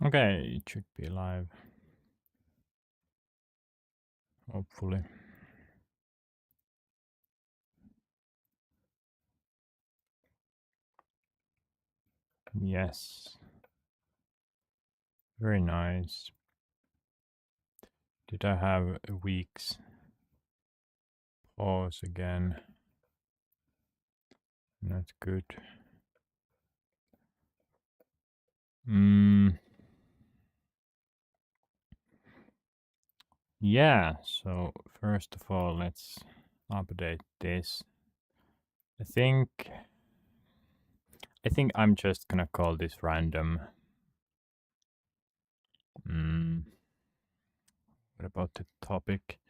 Okay, it should be live. Hopefully. Yes. Very nice. Did I have a week's pause again? Not good. Mm, yeah, so first of all, let's update this. I think I'm just gonna call this random. What about the topic?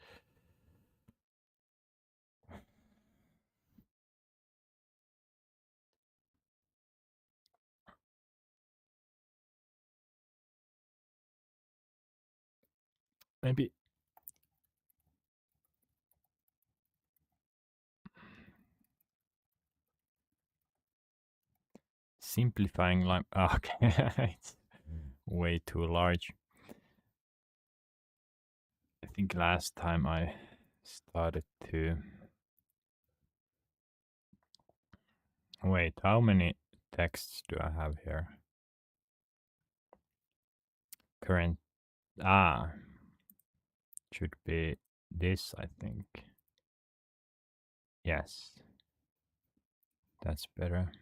Maybe simplifying line. Okay, it's way too large. I think last time I started to. Wait, how many texts do I have here? Current. Ah, should be this, I think. Yes, that's better.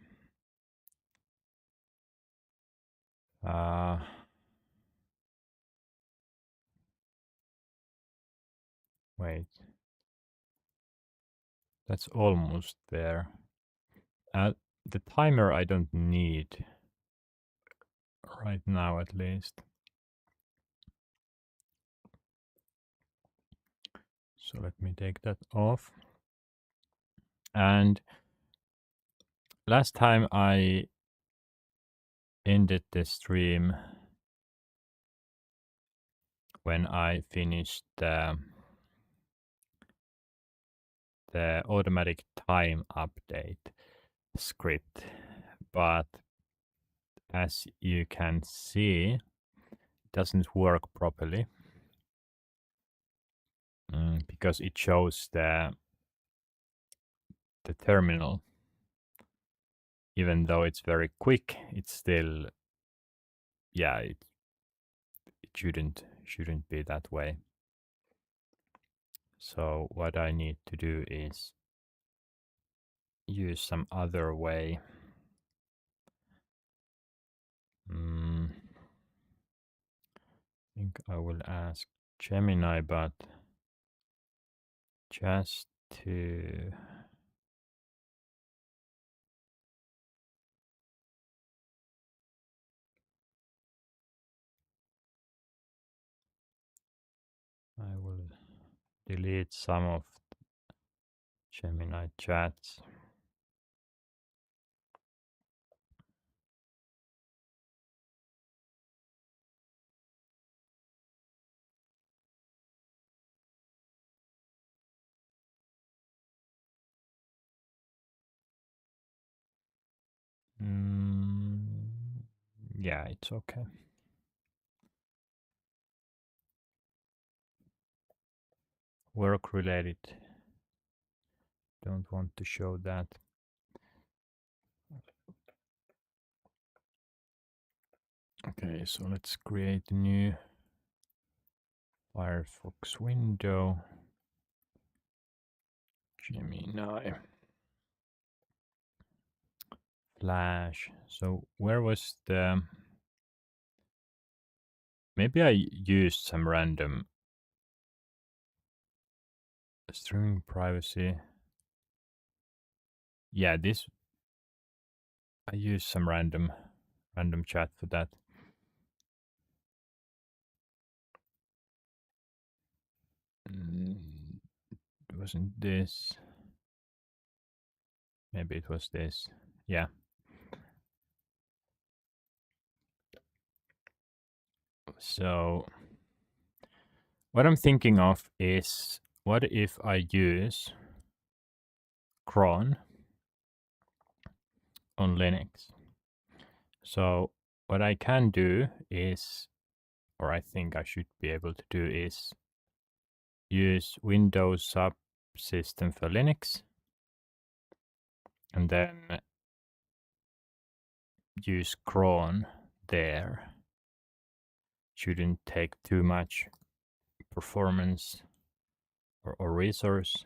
Uh, wait, that's almost there. The timer I don't need right now, at least. So let me take that off. And last time I ended the stream when I finished the automatic time update script. But as you can see, it doesn't work properly because it shows the terminal. Even though it's very quick, it's still, yeah, it shouldn't be that way. So what I need to do is use some other way. I think I will ask Gemini, but just to I will delete some of Gemini chats. Yeah, it's okay. Work related. Don't want to show that. Okay, so let's create a new Firefox window. Gemini. Flash. So where was the... Maybe I used some random streaming privacy. Yeah, this I used some random chat for that. It wasn't this. Maybe it was this. Yeah. So what I'm thinking of is, what if I use cron on Linux? So what I can do is, or I think I should be able to do, is use Windows subsystem for Linux and then use cron there. Shouldn't take too much performance or resource.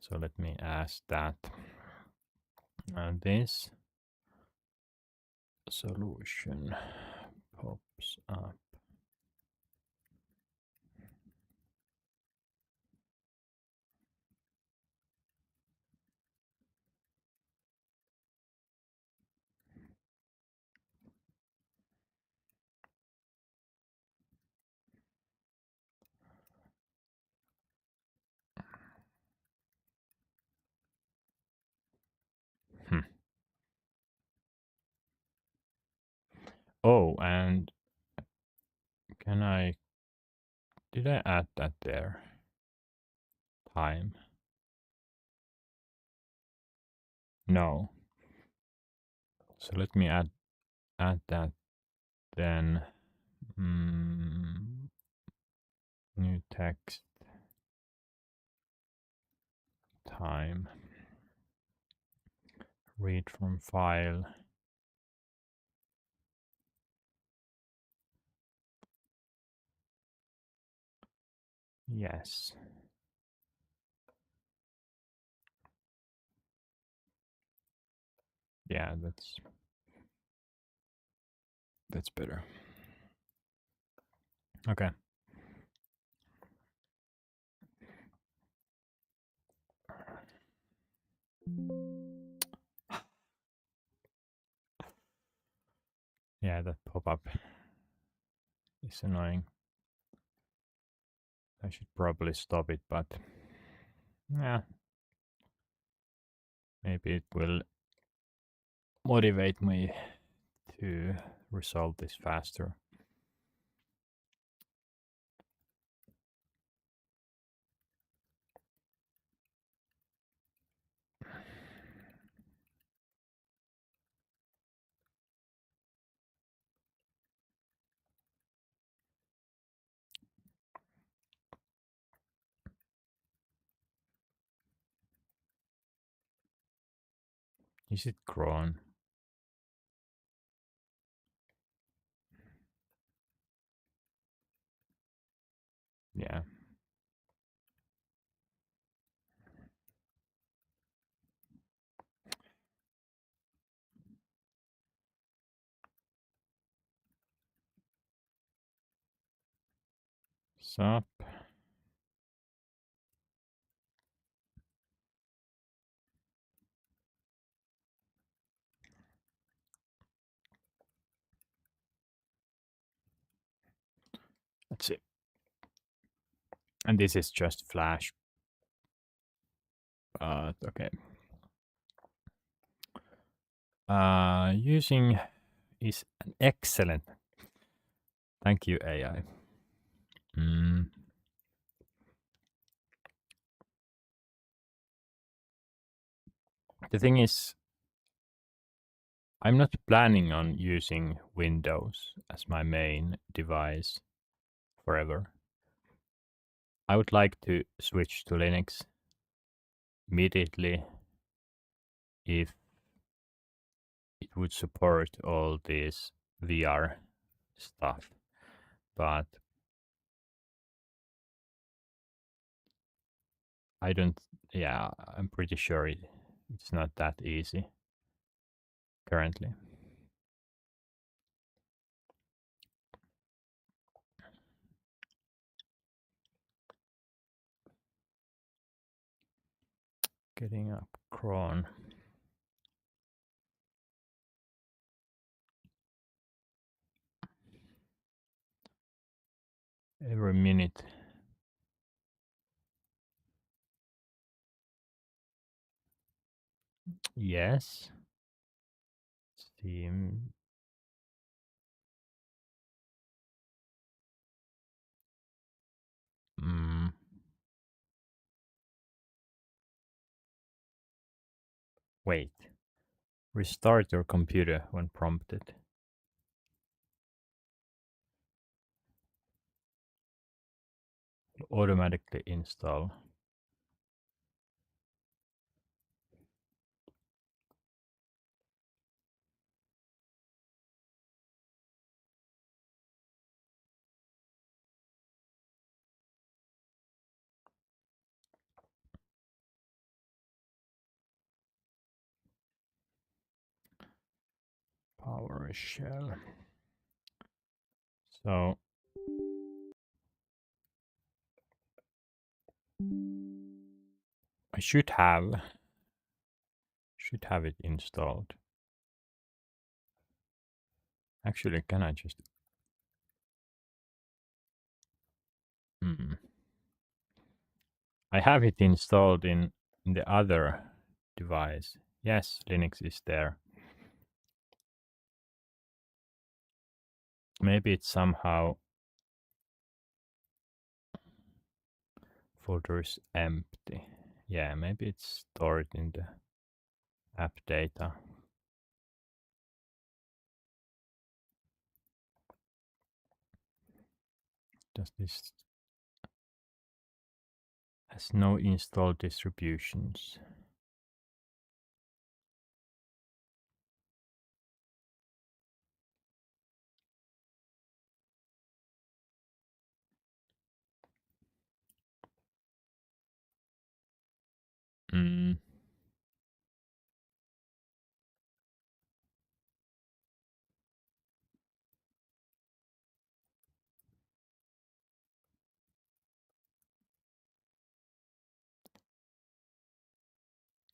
So let me ask that. And this solution pops up. Hmm. Oh, and can I, did I add that there? Time. No. So let me add that then. New text time. Read from file. Yes. Yeah, that's better. Okay. Yeah, that pop-up is annoying. I should probably stop it, but yeah, maybe it will motivate me to resolve this faster. Is it cron? Yeah. Sup. Let's see. And this is just Flash. Okay. Using is an excellent. Thank you, AI. The thing is, I'm not planning on using Windows as my main device forever. I would like to switch to Linux immediately if it would support all this VR stuff. But I don't, yeah, I'm pretty sure it's not that easy currently. Getting up cron. Every minute. Yes. Steam. Wait. Restart your computer when prompted. Automatically install. PowerShell. So I should have it installed. Actually, can I just I have it installed in the other device. Yes, Linux is there. Maybe it's somehow folder is empty. Yeah, maybe it's stored in the app data. Does this has no installed distributions? Mm.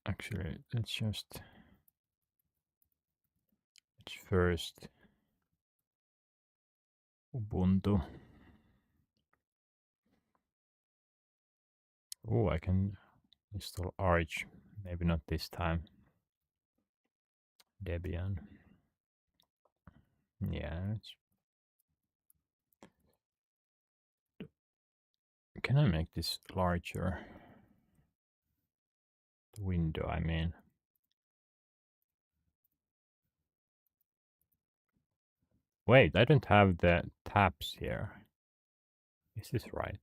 Actually, let's first Ubuntu. Oh, I can install Arch. Maybe not this time. Debian. Yeah. Can I make this larger? The window, I mean. Wait, I don't have the tabs here. Is this right?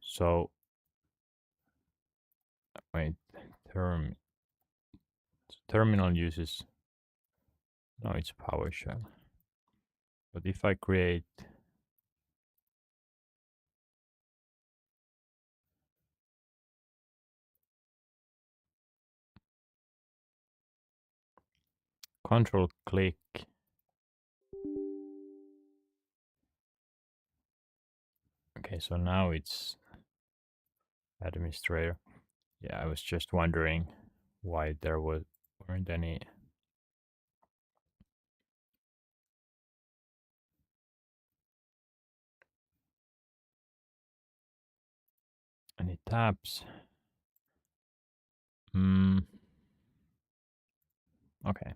So, wait, terminal uses, no, it's PowerShell. But if I create control click, okay, so now it's administrator. Yeah, I was just wondering why there weren't any tabs. Okay.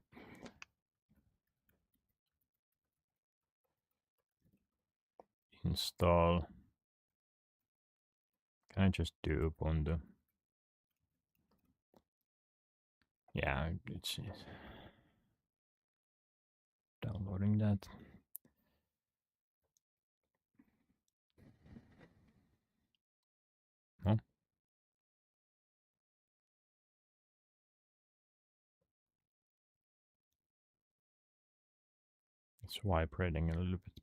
Install. Can I just do Ubuntu? Yeah, it's downloading that. No? It's vibrating a little bit.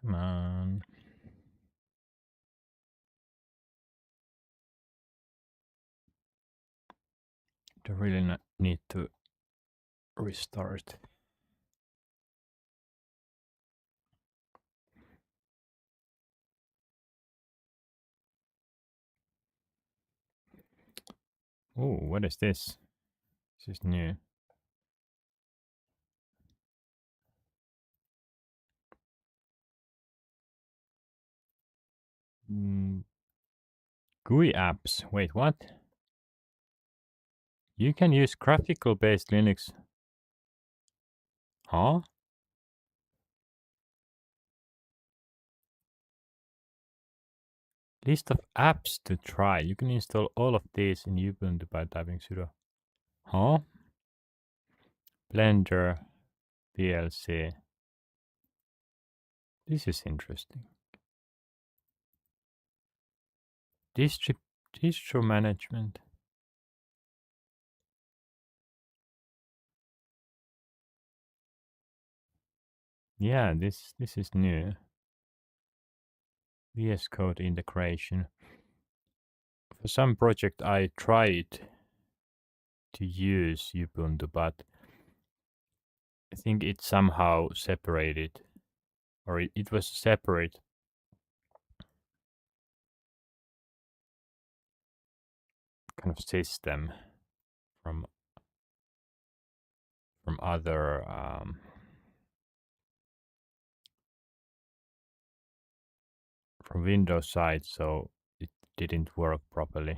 Come on. Do really need to restart. Oh, what is this? This is new. GUI apps. Wait, what? You can use graphical based Linux. Huh? List of apps to try. You can install all of these in Ubuntu by typing sudo. Huh? Blender, PLC. This is interesting. Distri distro management. Yeah, this is new. VS Code integration. For some project I tried to use Ubuntu, but I think it somehow separated, or it was separate kind of system from other from Windows side, so it didn't work properly.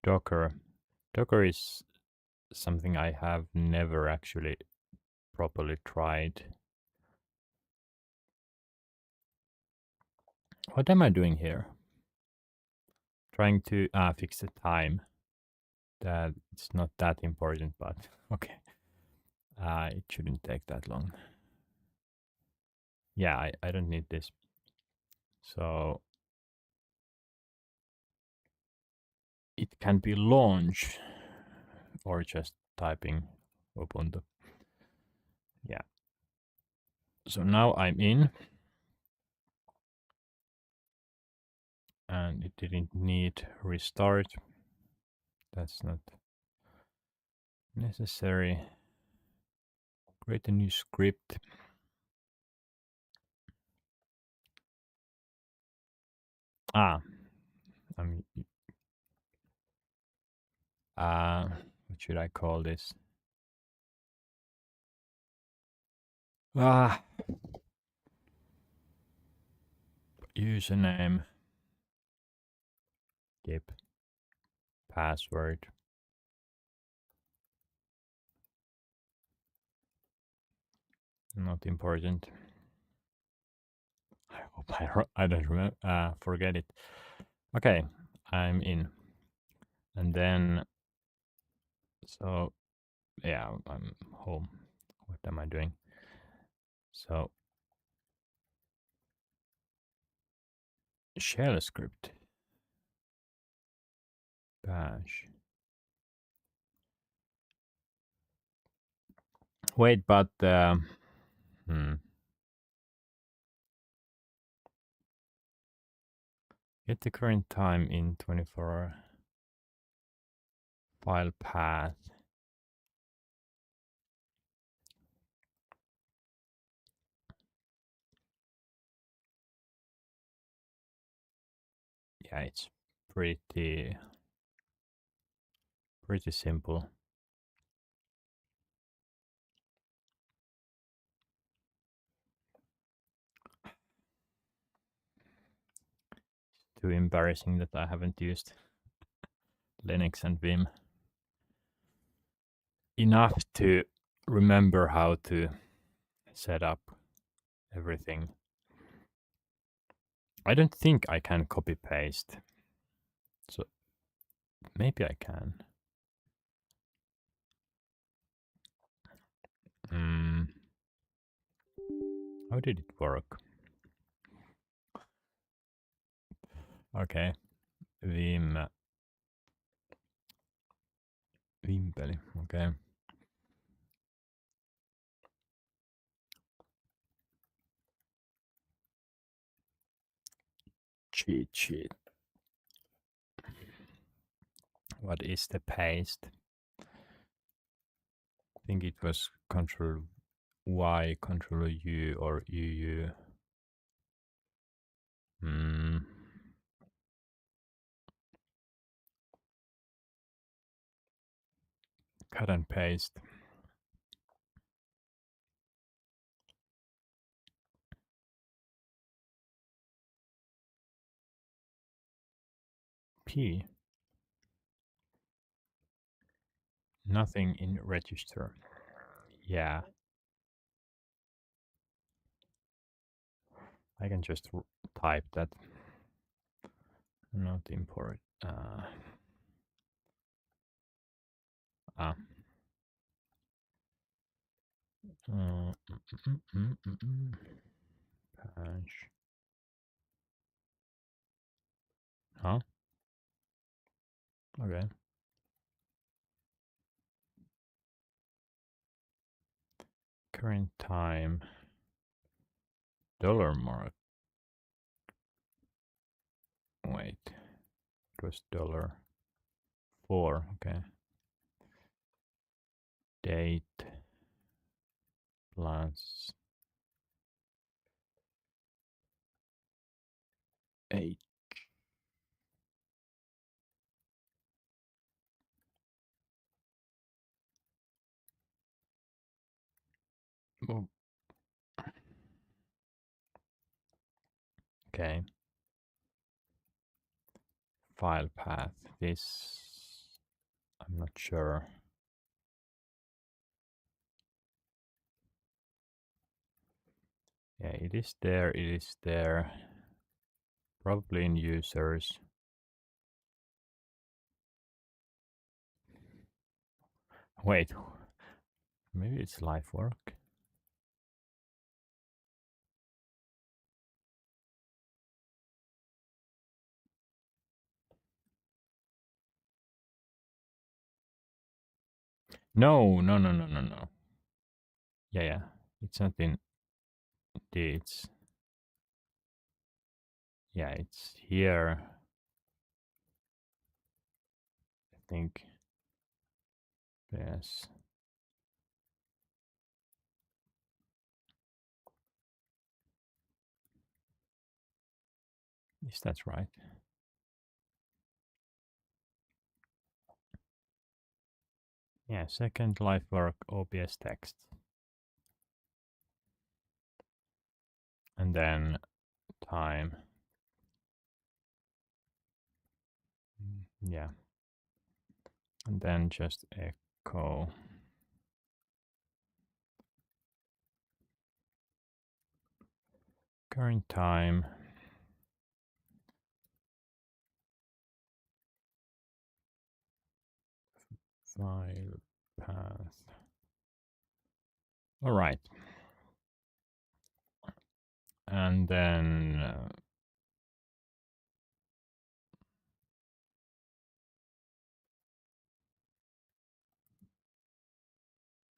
Docker. Docker is something I have never actually properly tried. What am I doing here? Trying to fix the time. That it's not that important, but okay. It shouldn't take that long. Yeah, I don't need this. So it can be launched or just typing Ubuntu. Yeah. So now I'm in and it didn't need restart. That's not necessary. Create a new script. Ah, I mean, what should I call this? Ah, username, skip, password. Not important. I hope I don't remember. Forget it. Okay, I'm in, and then so yeah, I'm home. What am I doing? So shell script, bash. Wait, but get the current time in 24 file path. Yeah, it's pretty simple. Too embarrassing that I haven't used Linux and Vim enough to remember how to set up everything. I don't think I can copy paste. So maybe I can. How did it work? Okay. Vimpeli. Okay. Cheat sheet. What is the paste? I think it was Control Y, Control U, or UU. Cut and paste. P. Nothing in register. Yeah. I can just type that. Not import. Ah. Patch. Huh? Okay. Current time. Dollar mark. Wait. It was $4. Okay. Date plus 8. Oh, okay. File path. This. I'm not sure. Yeah, it is there. It is there. Probably in users. Wait. Maybe it's live work. No, no, no, no, no, no. Yeah, yeah. It's not in it's yeah, it's here. I think. Yes. Yes, that's right. Yeah, second live work OBS text. And then time. Yeah. And then just echo. Current time. File path. All right. And then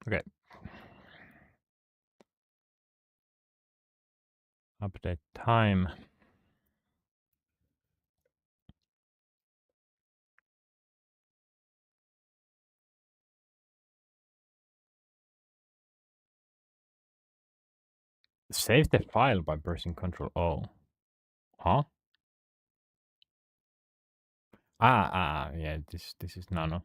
okay. Update time. Save the file by pressing Ctrl O. Huh? Yeah, this is nano.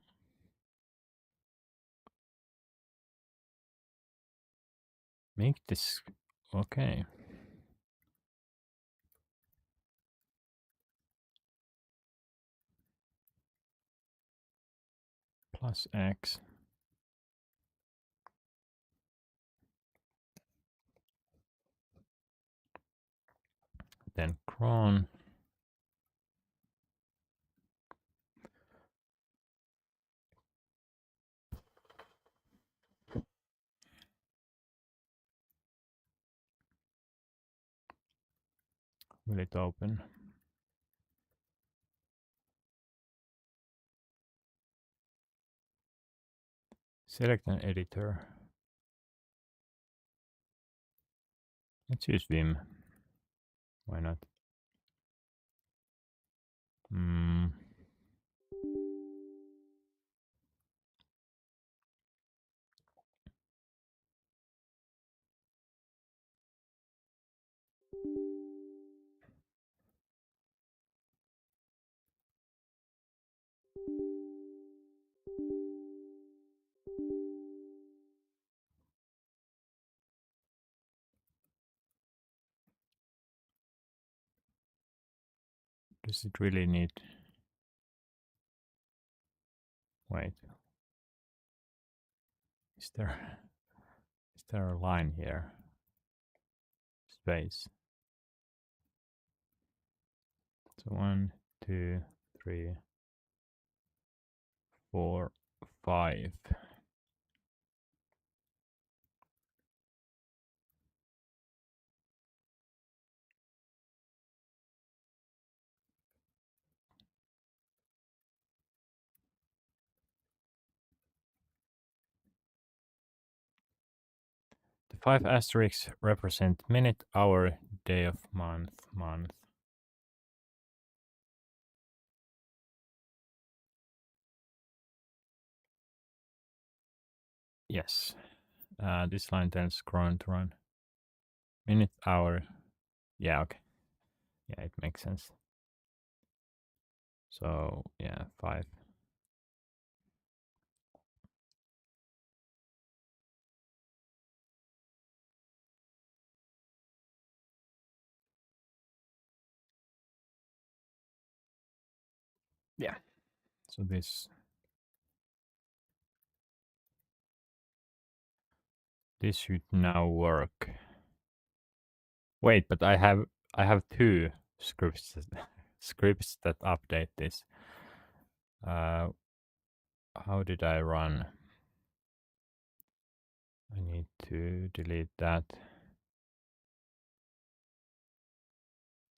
Make this okay. Plus X. Then cron. Will it open? Select an editor. Let's use Vim. Why not? Does it really need? Wait. Is there a line here? Space. So 1, 2, 3, 4, 5. The 5 asterisks represent minute, hour, day of month. Yes. This line tells cron to run. Minute, hour. Yeah, okay. Yeah, it makes sense. So, yeah, 5. Yeah. So this should now work. Wait, but I have two scripts scripts that update this. How did I run? I need to delete that.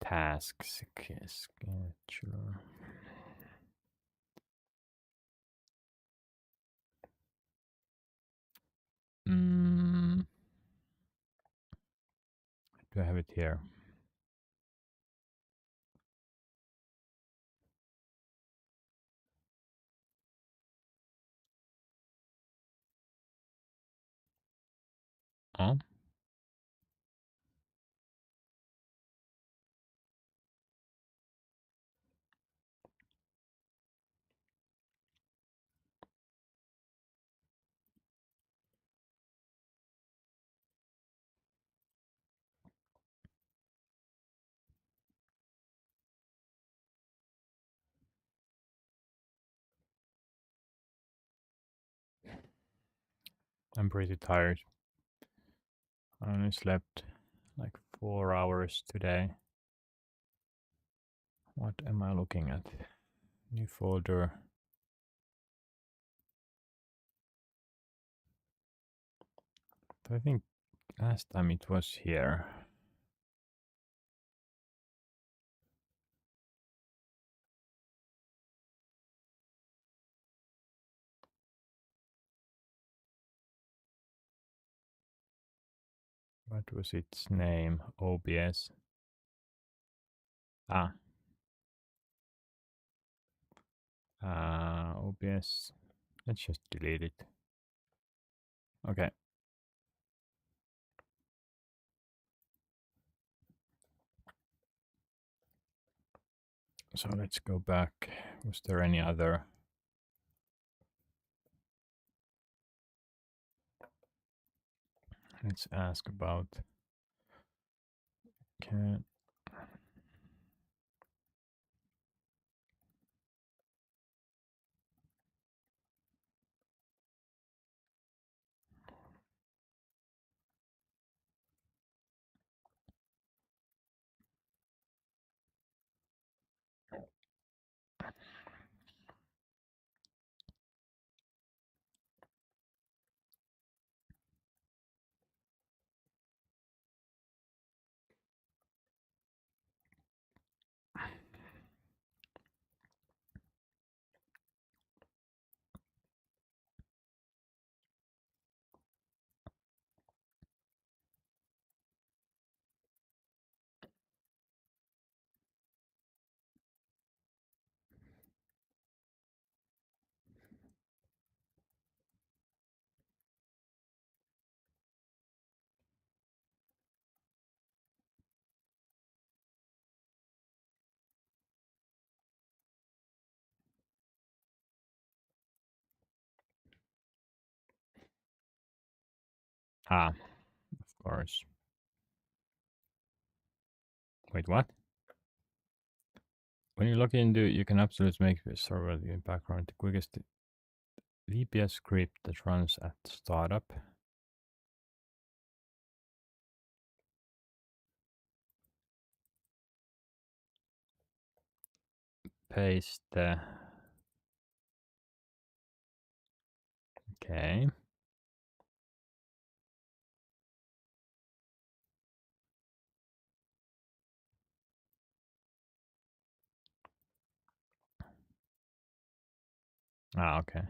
Tasks scheduler. Do I have it here? Oh, I'm pretty tired. I only slept like 4 hours today. What am I looking at? New folder. I think last time it was here. What was its name? OBS. Ah. OBS. Let's just delete it. Okay. So let's go back. Was there any other? Let's ask about. Can of course. Wait, what? When you log into, you can absolutely make the server in background the quickest VPS script that runs at startup. paste the. Okay. Ah, okay.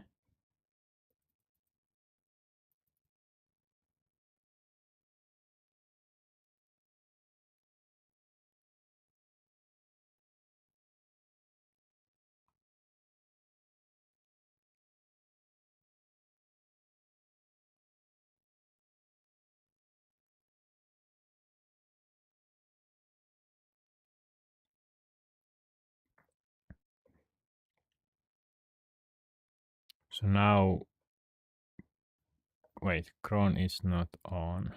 So now, wait, cron is not on.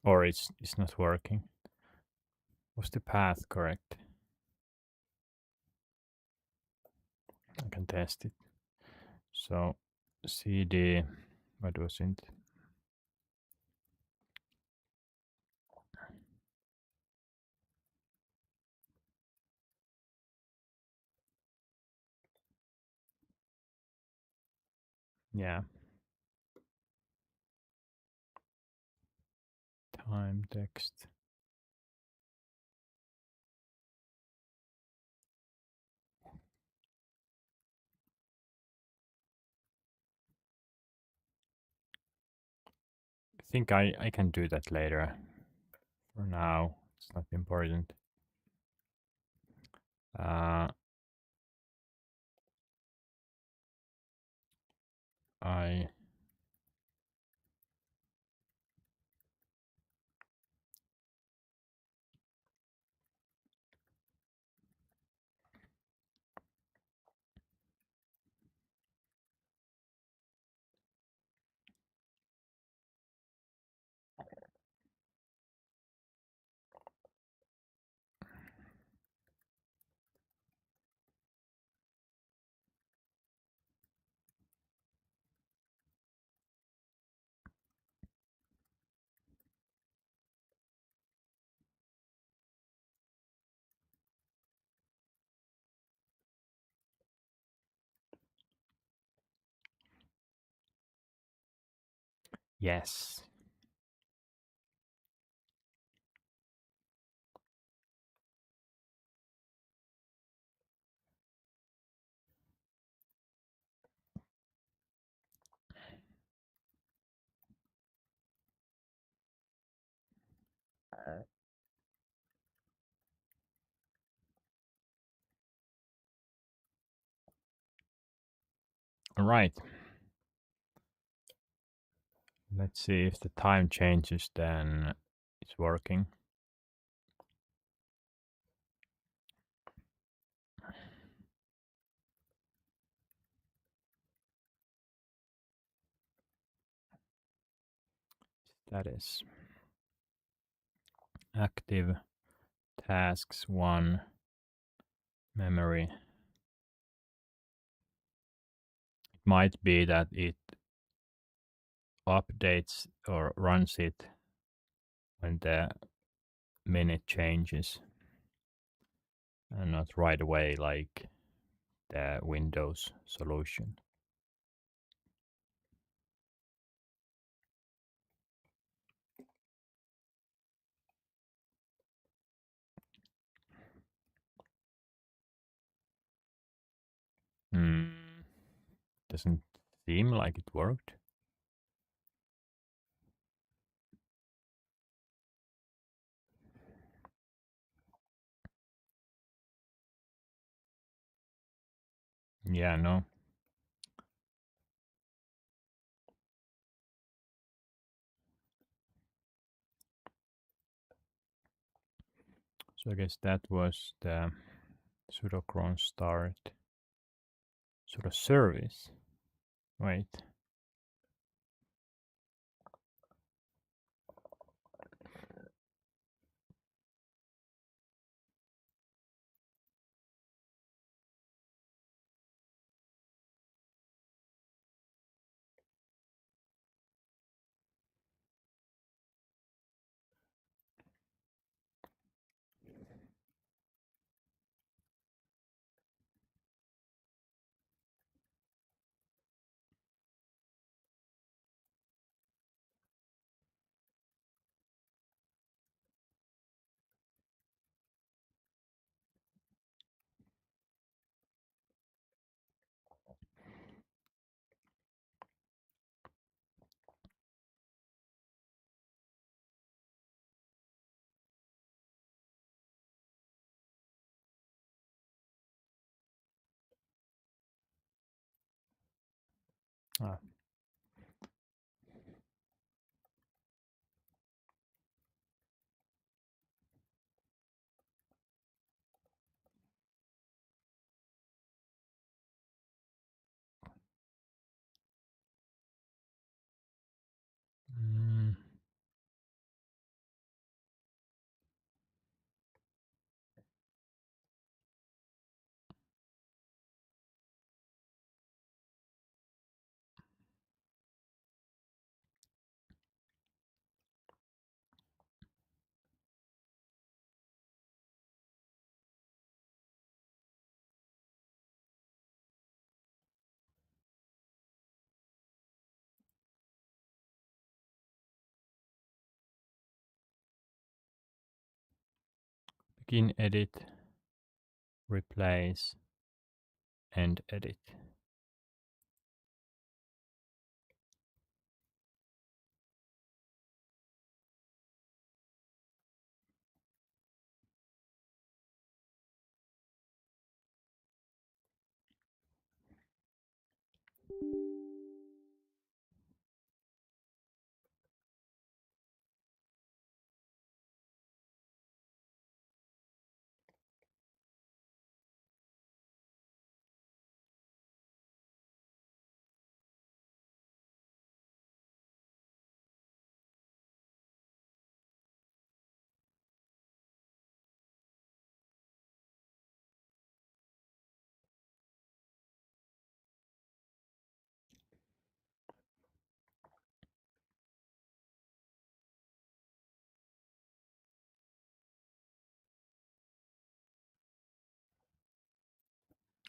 Or it's not working. Was the path correct? I can test it. So cd, what was it? Yeah. Time text. I think I can do that later. For now, it's not important. Uh, I yes. All right. Let's see if the time changes, then it's working. That is active tasks 1 memory. It might be that it updates or runs it when the minute changes and not right away like the Windows solution. Hmm. Doesn't seem like it worked. Yeah, no. So I guess that was the pseudocron start sort of service. Wait. Ah. Mm. Begin edit, replace, end edit.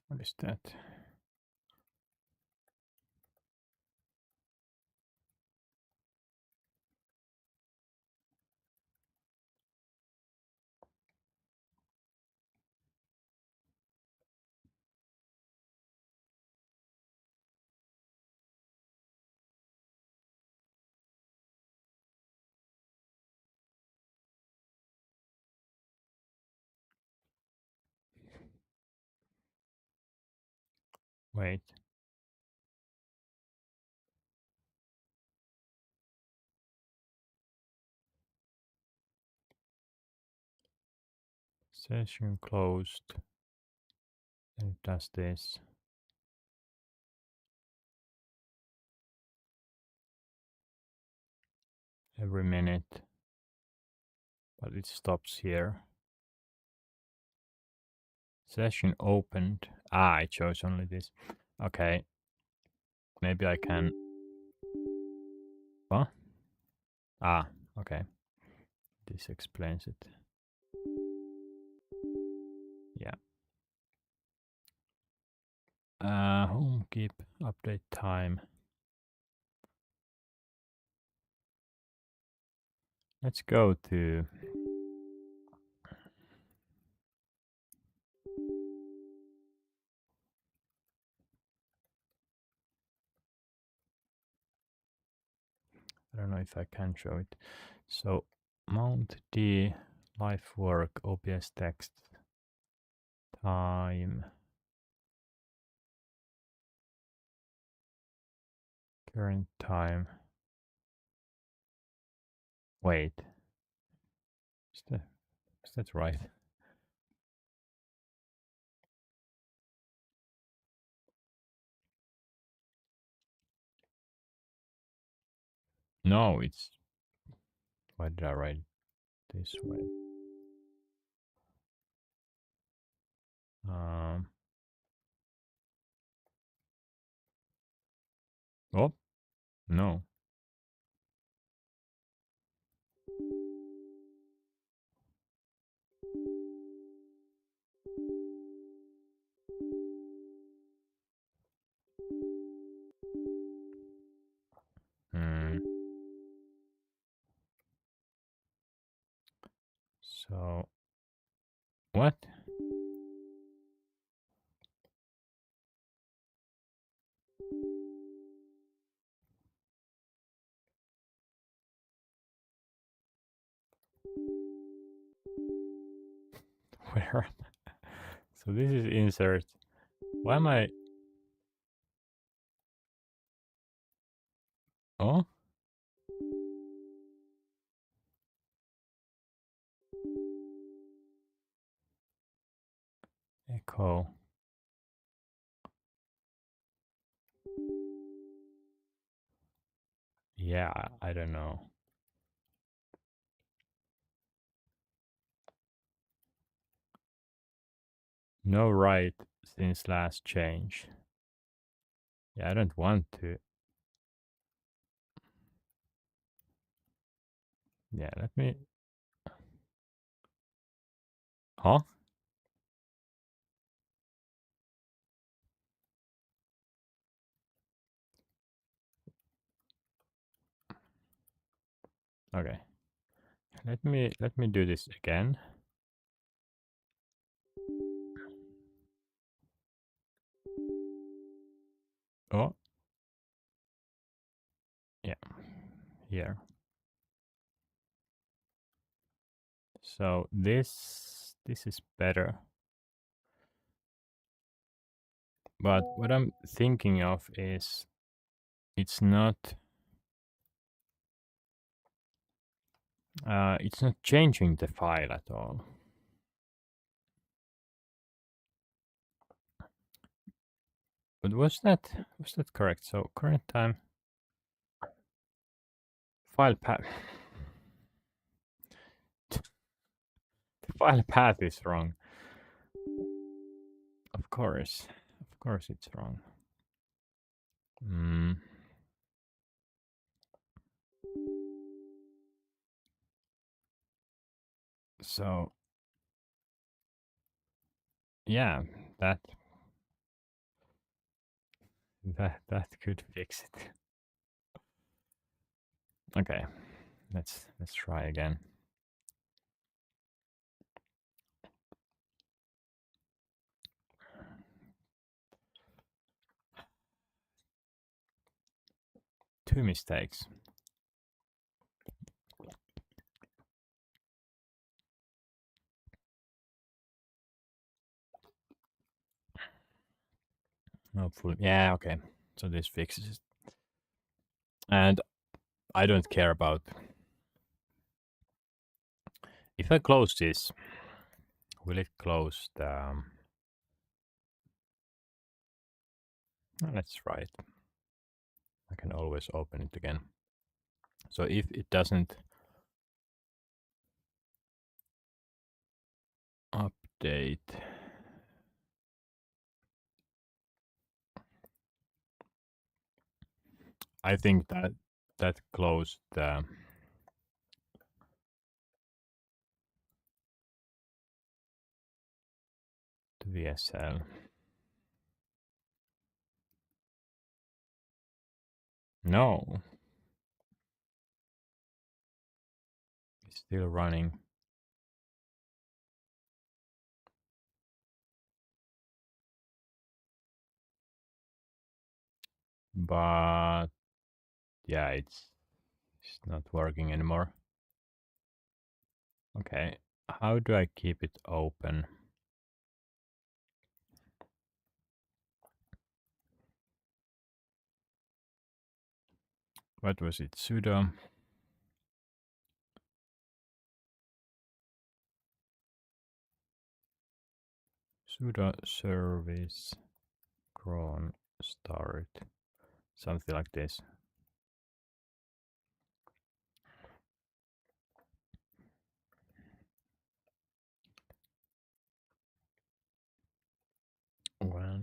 What is that? Wait. Session closed. And it does this. Every minute. But it stops here. Session opened. Ah, it shows only this. Okay. Maybe I can. What? Ah, okay. This explains it. Yeah. Home keep update time. Let's go to I don't know if I can show it. So mount the life work OBS text time current time. Wait, is that right? No, it's why did I write this way? Um. Oh no. Hmm. So what? Where? So this is insert. Why am I? Oh, echo. Yeah, I don't know. No right since last change. Yeah, I don't want to. Yeah, let me. Huh? Okay. Let me do this again. Oh, yeah, here. So this is better. But what I'm thinking of is it's not changing the file at all. But was that correct? So current time file path the file path is wrong. Of course. Of course it's wrong. Mm, so yeah, that that could fix it. Okay. Let's try again. Two mistakes. Hopefully. Yeah, okay. So this fixes it. And I don't care about if I close this, will it close the let's try it. I can always open it again. So if it doesn't update, I think that closed the VSL. No, it's still running. But yeah, it's not working anymore. Okay, how do I keep it open? What was it? Sudo service cron start, something like this. Well,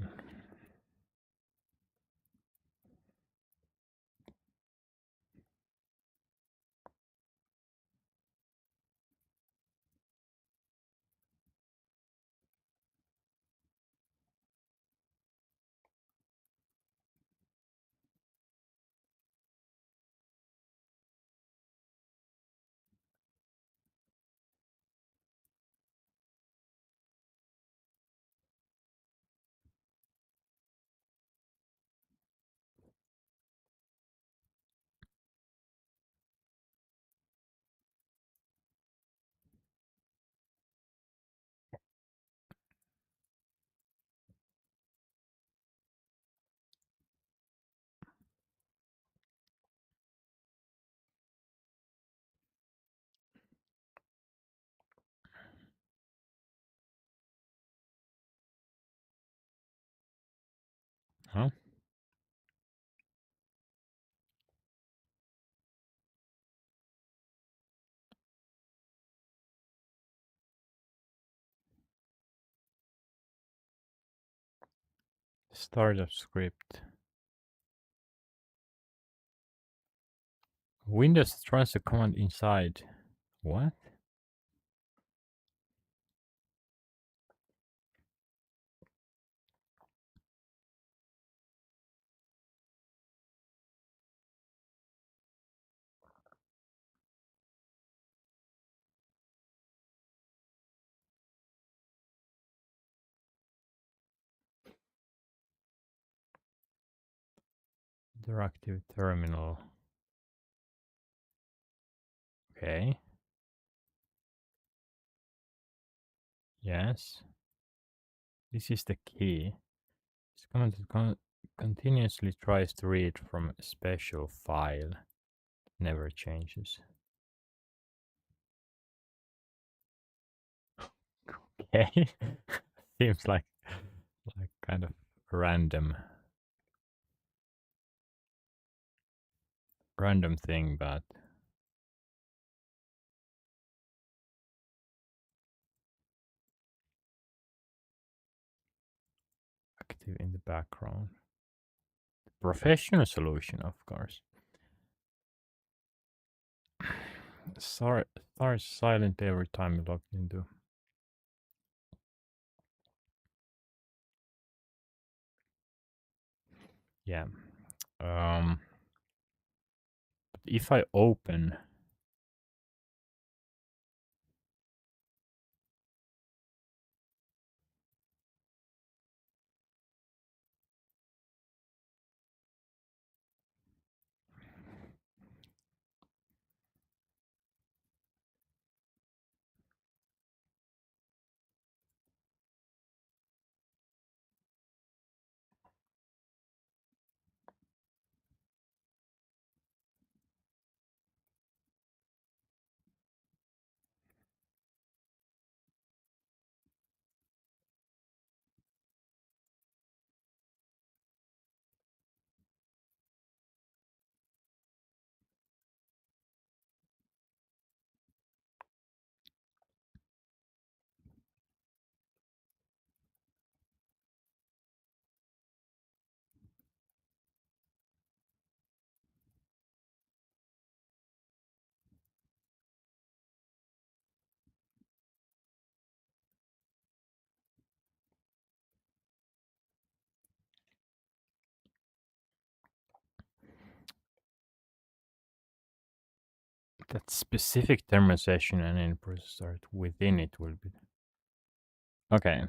Huh? Startup script. Windows runs the command inside. What? Interactive terminal. Okay. Yes. This is the key. This command continuously tries to read from a special file. Never changes. Okay. Seems like kind of random thing, but active in the background. Professional solution, of course. Stars silent every time you log into. Yeah. Um, if I open, that specific terminal session and any process start within it will be. Okay.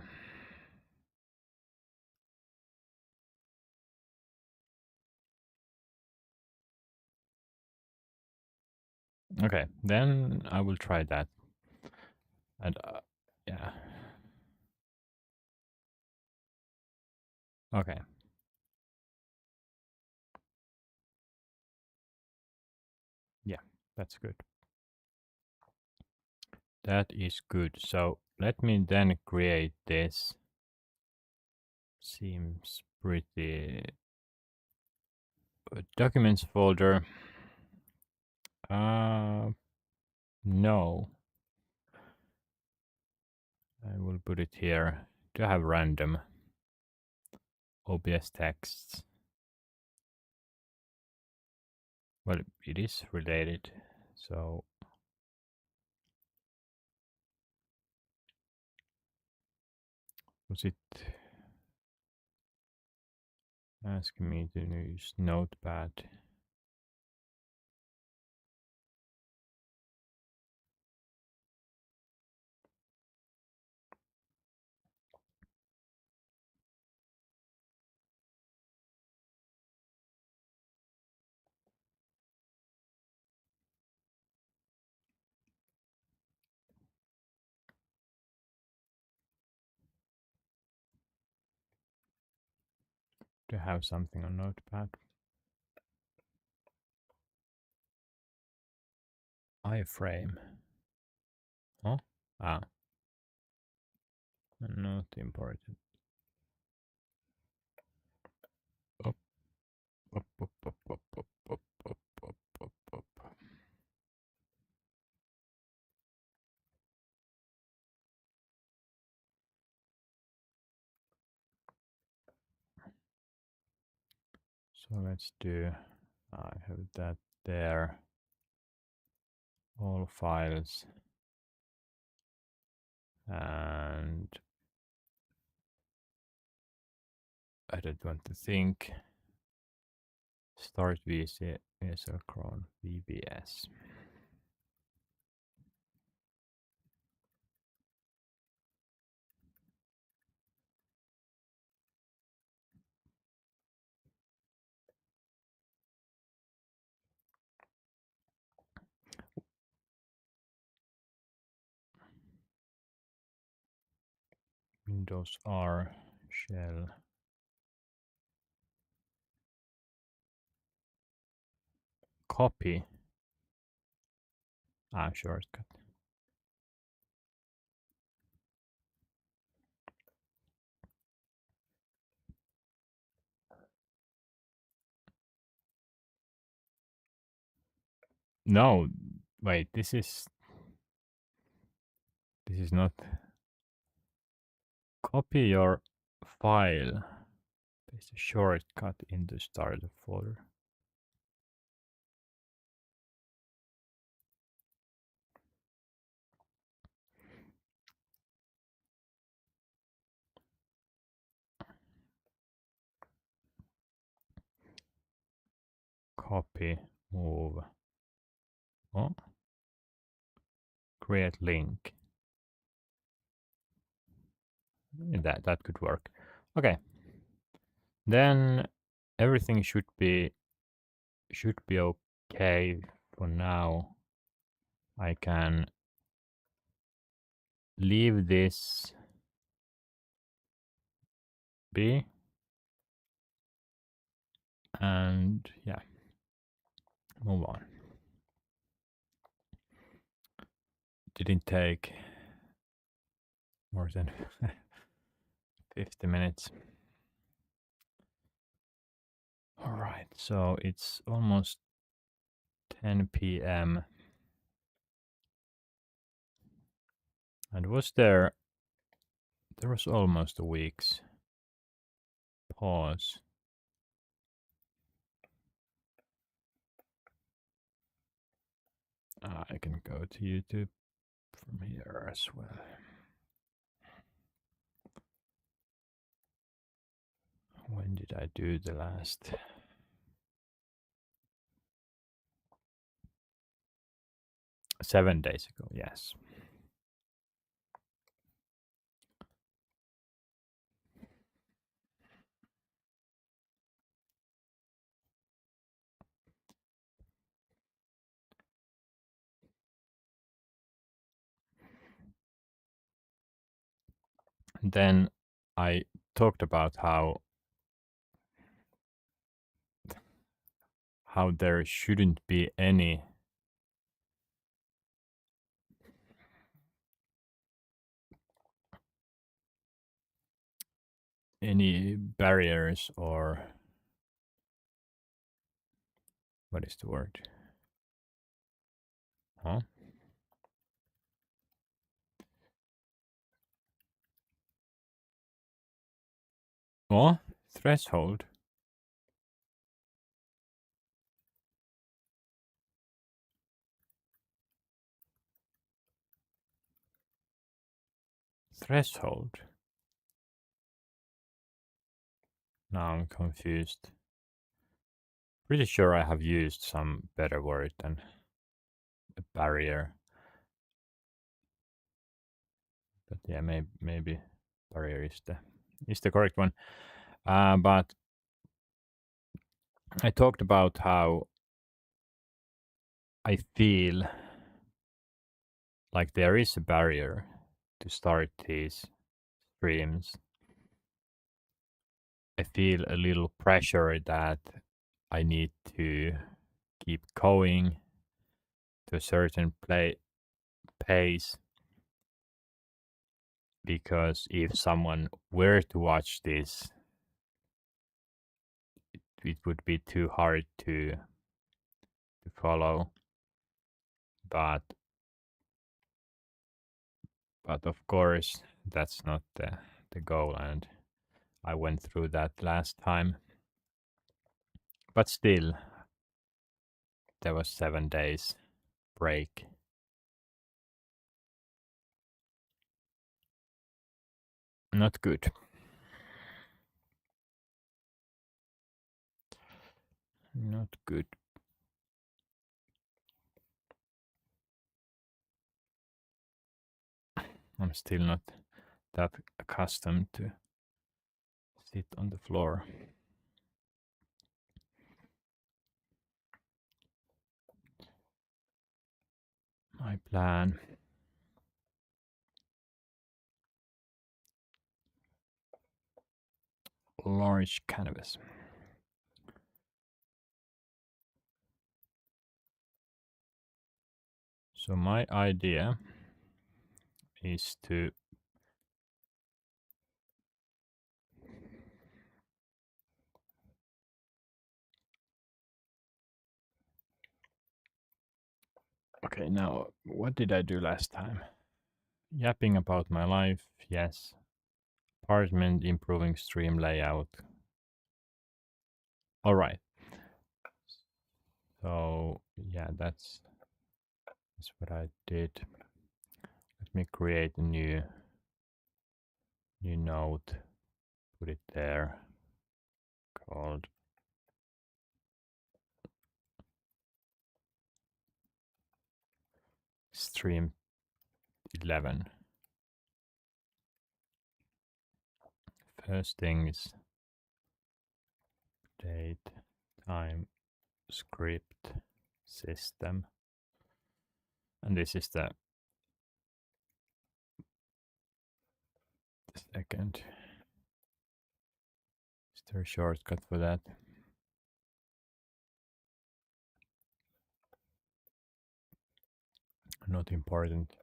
Okay. Then I will try that. And yeah. Okay. Yeah. That's good. That is good. So let me then create this. Seems pretty. Documents folder. No. I will put it here to have random OBS texts. Well, it is related. So was it asking me to use Notepad? To have something on Notepad. Iframe. Huh? Ah, not important. So let's do, I have that there, all files, and I don't want to think. Start VC, VSL cron, VBS. Windows R shell copy. Shortcut. No, wait, this is not copy your file. There's a shortcut in the starter folder. Copy, move. Oh, create link. That could work. Okay. Then everything should be okay for now. I can leave this be, and yeah, move on. Didn't take more than 50 minutes. All right, so it's almost 10 p.m. And there was almost a week's pause. I can go to YouTube from here as well. When did I do the last? Seven days ago, yes. Then I talked about how there shouldn't be any barriers, or what is the word? Huh? Oh, threshold. Threshold. Now I'm confused. Pretty sure I have used some better word than a barrier. But yeah, maybe barrier is the correct one. But I talked about how I feel like there is a barrier to start these streams. I feel a little pressure that I need to keep going to a certain pace, because if someone were to watch this, it would be too hard to follow. But of course, that's not the goal, and I went through that last time. But still, there was 7 days break. Not good. Not good. I'm still not that accustomed to sit on the floor. My plan. Large canvas. So my idea is to okay, now what did I do last time? Yapping about my life, yes. Apartment improving stream layout. All right. So yeah, that's what I did. Let me create a new node. Put it there. Called stream 11. First thing is date, time, script, system. And this is the second. Is there a shortcut for that? Not important.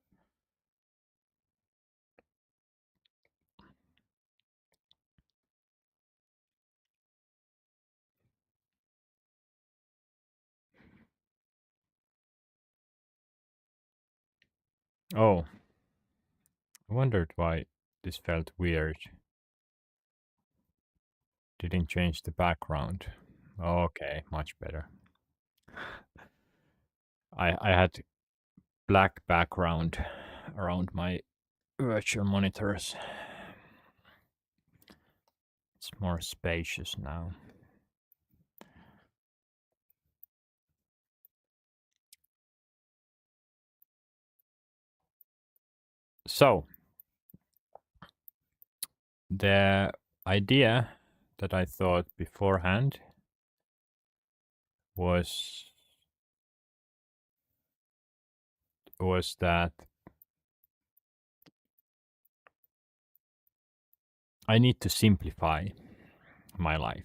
Oh, I wondered why this felt weird. Didn't change the background. Okay, much better. I had black background around my virtual monitors. It's more spacious now. So, the idea that I thought beforehand was that I need to simplify my life.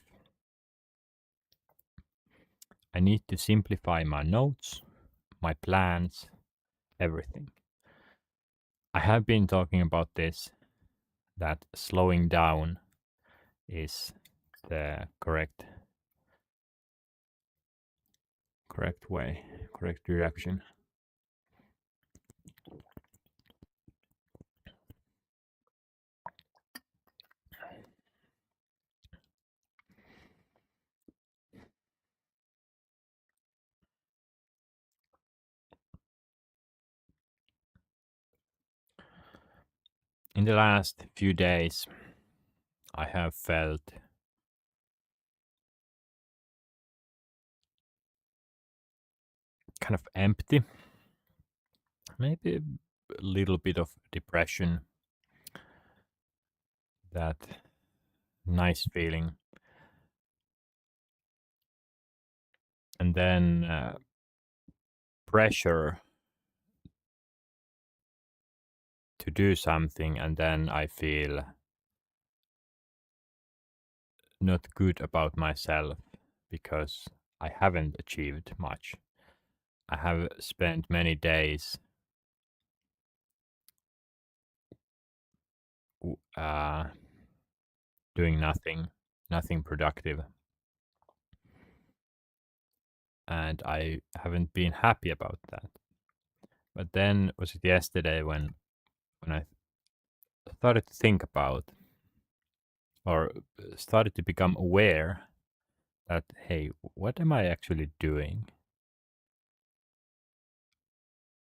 I need to simplify my notes, my plans, everything. I have been talking about this, that slowing down is the correct way, correct direction. In the last few days, I have felt kind of empty, maybe a little bit of depression, that nice feeling. And then pressure to do something, and then I feel not good about myself because I haven't achieved much. I have spent many days uh, doing nothing productive. And I haven't been happy about that. But then was it yesterday when I started to think about or started to become aware that, hey, what am I actually doing?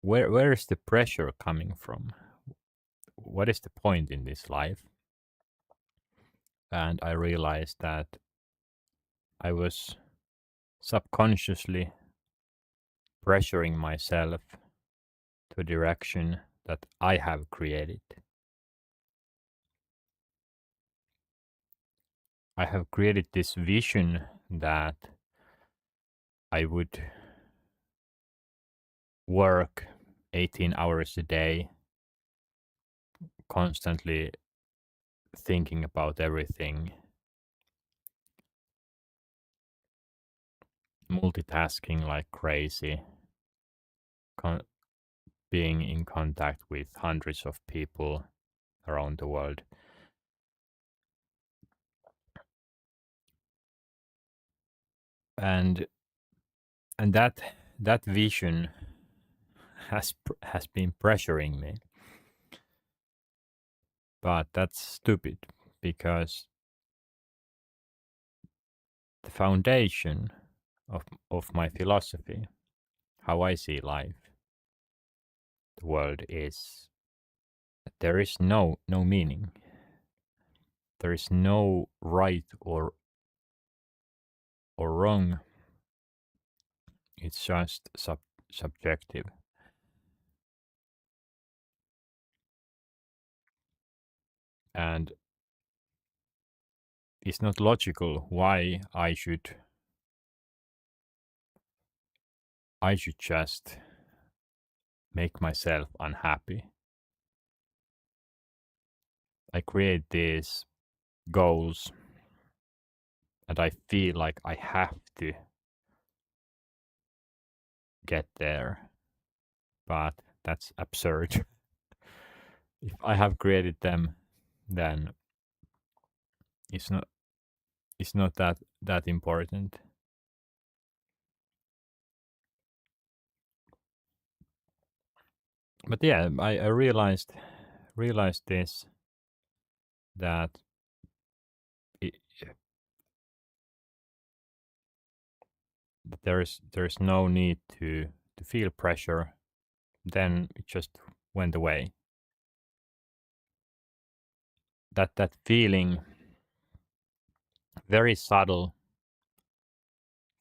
Where is the pressure coming from? What is the point in this life? And I realized that I was subconsciously pressuring myself to a direction that I have created. I have created this vision that I would work 18 hours a day, constantly thinking about everything, multitasking like crazy, con- being in contact with hundreds of people around the world. And that vision has been pressuring me, but that's stupid because the foundation of my philosophy, how I see life, the world, is that there is no meaning. There is no right or wrong. It's just subjective. And it's not logical why I should just make myself unhappy. I create these goals and I feel like I have to get there, but that's absurd. If I have created them, then it's not that important. But yeah, I realized this, that it, there's no need to feel pressure. Then it just went away. That feeling, very subtle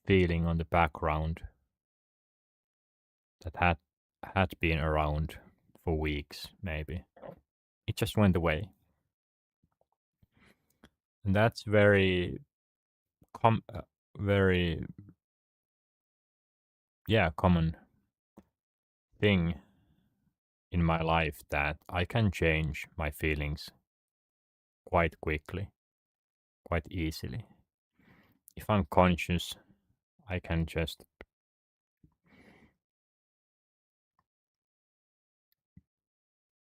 feeling on the background, that had been around for weeks maybe, it just went away. And that's very, yeah, common thing in my life, that I can change my feelings quite quickly, quite easily. If I'm conscious, I can just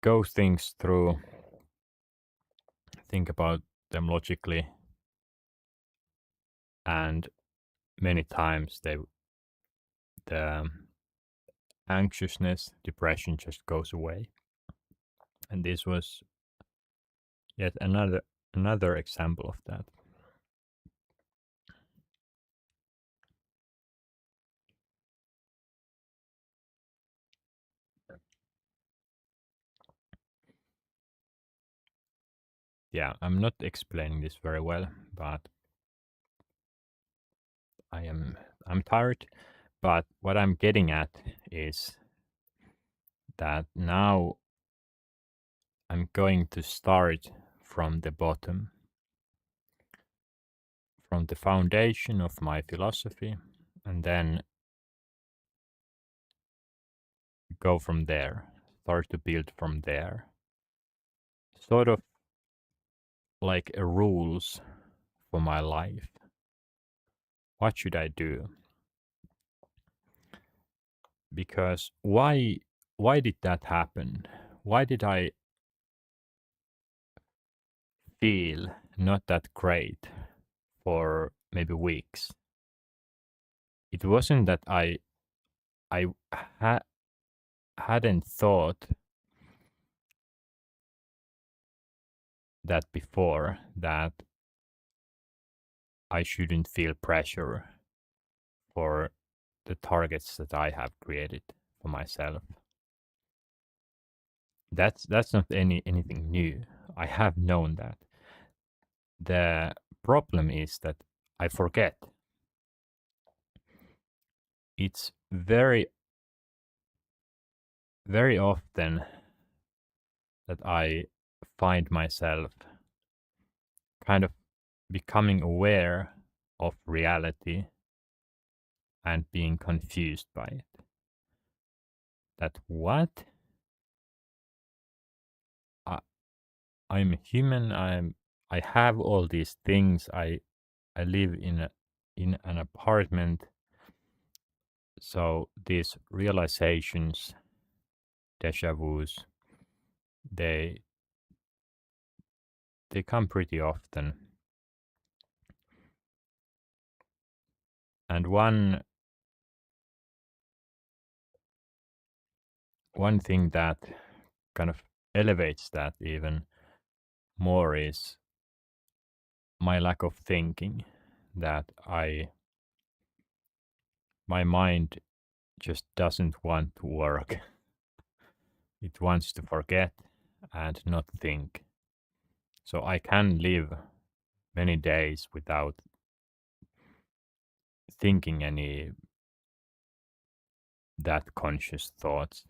go things through, think about them logically, and many times the anxiousness, depression just goes away. And this was yet another example of that. Yeah, I'm not explaining this very well, but I'm tired. But what I'm getting at is that now I'm going to start from the bottom, from the foundation of my philosophy, and then go from there, start to build from there. Sort of like a rules for my life. What should I do? Because why did that happen? Why did I feel not that great for maybe weeks? It wasn't that I ha- hadn't thought that before, that I shouldn't feel pressure for the targets that I have created for myself. That's not anything new. I have known that. The problem is that I forget. It's very often that I find myself kind of becoming aware of reality and being confused by it. That what? I, I'm human. I have all these things. I live in an apartment. So these realizations, deja vus, they they come pretty often. And one thing that kind of elevates that even more is my lack of thinking. That my mind just doesn't want to work. It wants to forget and not think. So I can live many days without thinking any that conscious thoughts.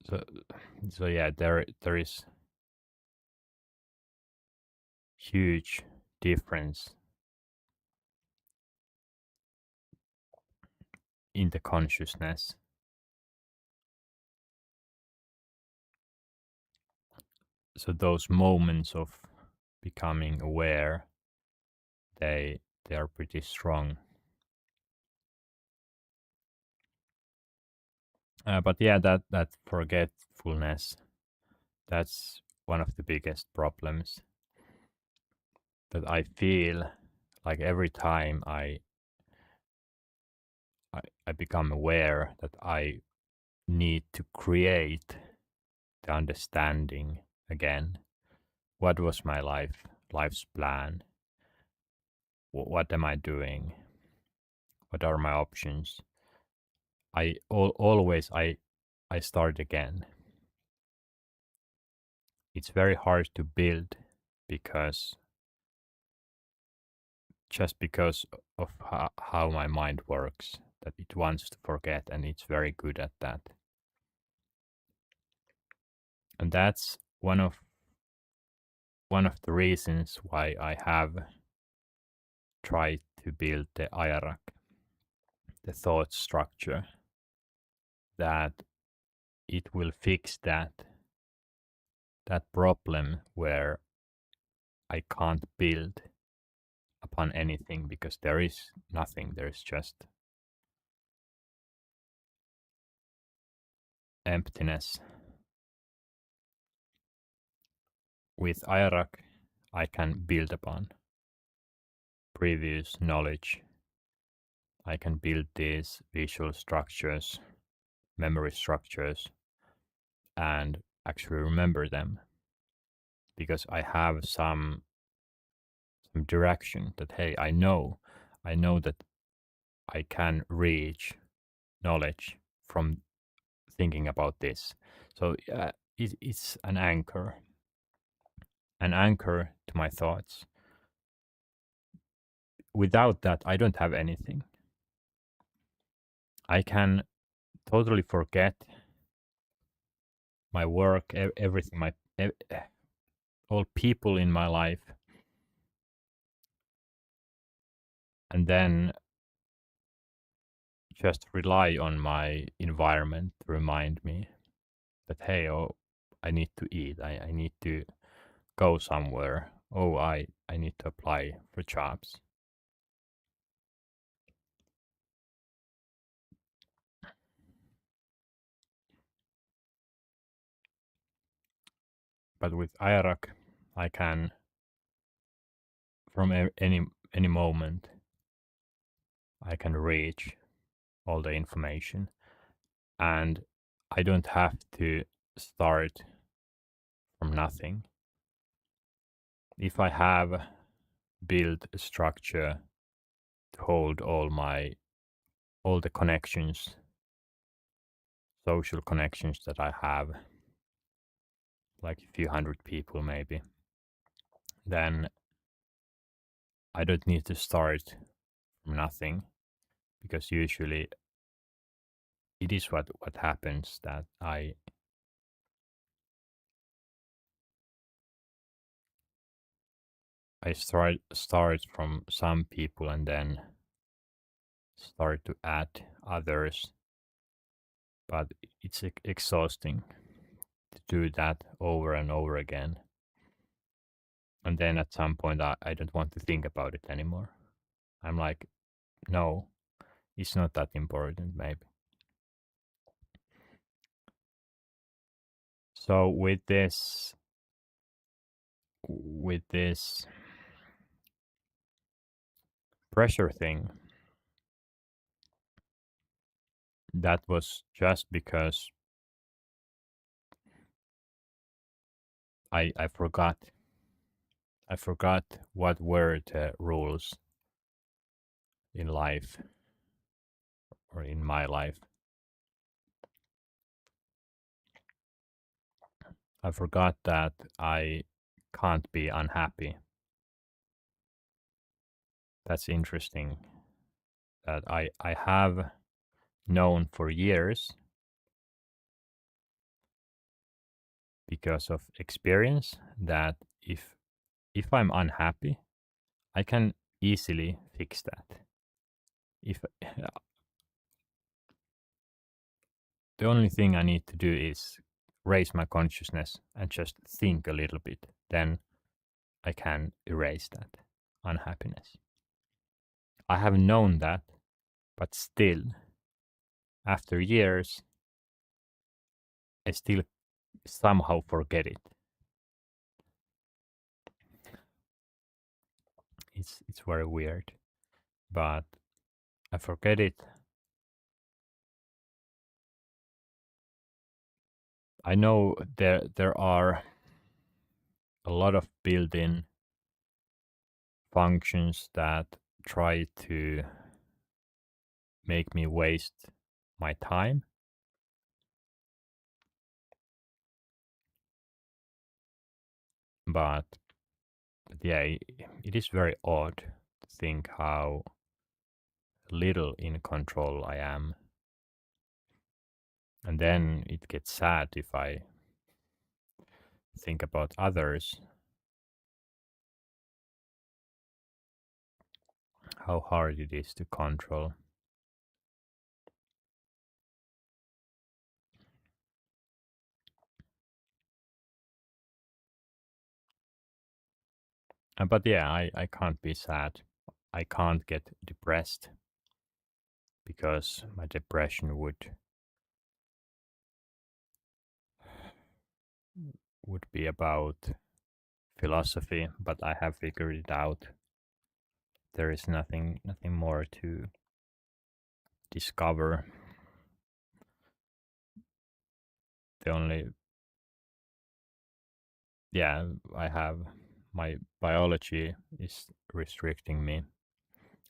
So so yeah, there is huge difference in the consciousness. So those moments of becoming aware, they are pretty strong. But yeah, that forgetfulness, that's one of the biggest problems that I feel like every time I become aware that I need to create the understanding again. What was my life's plan? What am I doing? What are my options? Always I start again. It's very hard to build because just because of how my mind works, that it wants to forget and it's very good at that. And that's one of the reasons why I have tried to build the IRAC, the thought structure, that it will fix that problem where I can't build upon anything because there is nothing, there's just emptiness. With IRAC, I can build upon previous knowledge. I can build these visual structures, memory structures, and actually remember them because I have some direction that hey, I know that I can reach knowledge from thinking about this. So it's an anchor to my thoughts. Without that, I don't have anything. I can totally forget my work, everything, all people in my life, and then just rely on my environment to remind me that hey, oh, I need to eat. I need to go somewhere. Oh, I need to apply for jobs. But with IRAC, I can from any moment I can reach all the information, and I don't have to start from nothing. if I have built a structure to hold all the connections, social connections that I have, like a few hundred people maybe, then I don't need to start from nothing, because usually it is what happens that I start from some people and then start to add others, but it's exhausting to do that over and over again. And then at some point, I don't want to think about it anymore. I'm like, no, it's not that important, maybe. So with this pressure thing, that was just because I forgot what were the rules in life, or in my life. I forgot that I can't be unhappy. That's interesting, that I have known for years, because of experience, that if I'm unhappy, I can easily fix that. If the only thing I need to do is raise my consciousness and just think a little bit, then I can erase that unhappiness. I have known that, but still, after years, I still somehow forget it. It's very weird, but I forget it. I know there are a lot of built-in functions that try to make me waste my time, but yeah, it is very odd to think how little in control I am. And then it gets sad if I think about others, how hard it is to control. But yeah, I can't be sad. I can't get depressed, because my depression would be about philosophy, but I have figured it out. There is nothing more to discover. The only, yeah, I have, my biology is restricting me.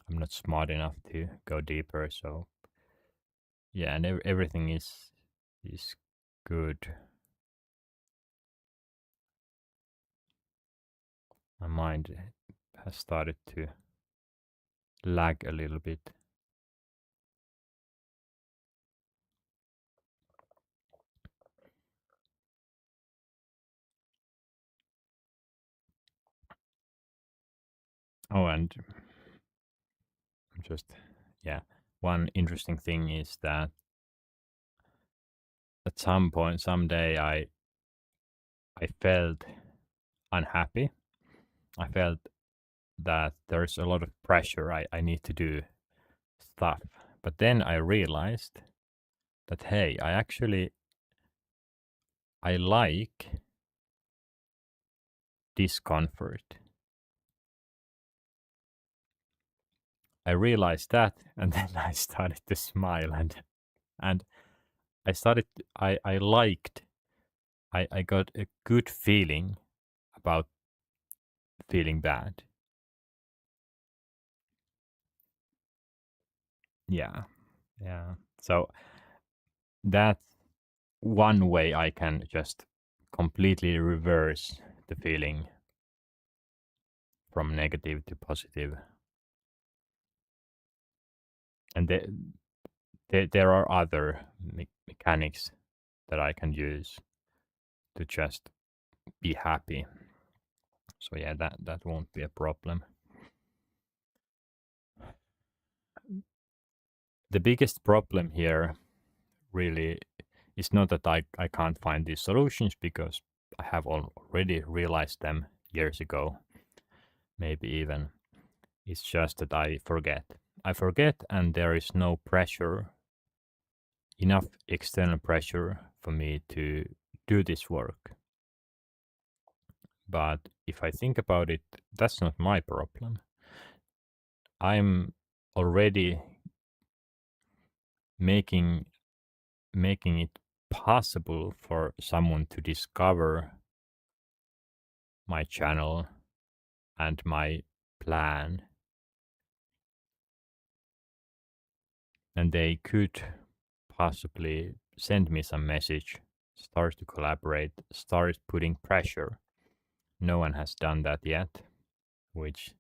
I'm not smart enough to go deeper, so yeah, and everything is good. My mind has started to lag a little bit. Oh, and just, yeah, one interesting thing is that at some point, someday, I felt unhappy. I felt that there's a lot of pressure. I need to do stuff. But then I realized that, hey, I like discomfort. I realized that, and then I started to smile, and I started I liked, I got a good feeling about feeling bad. Yeah. Yeah. So that's one way I can just completely reverse the feeling from negative to positive. And there are other mechanics that I can use to just be happy. So yeah, that won't be a problem. The biggest problem here really is not that I can't find these solutions because I have already realized them years ago, maybe even. It's just that I forget. I forget, and there is no pressure, enough external pressure for me to do this work. But if I think about it, that's not my problem. I'm already making making it possible for someone to discover my channel and my plan, and they could possibly send me some message, start to collaborate, start putting pressure. No one has done that yet, which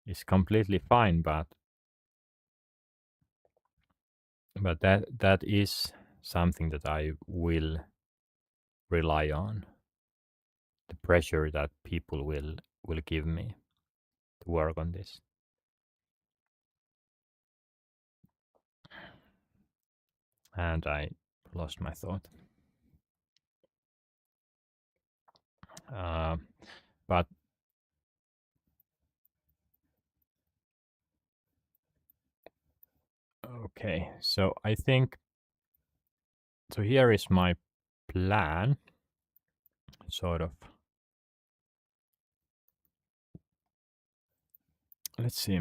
is completely fine, but that is something that I will rely on, the pressure that people will give me to work on this. And I lost my thought. Uh, but okay, so I think so. Here is my plan, sort of. Let's see.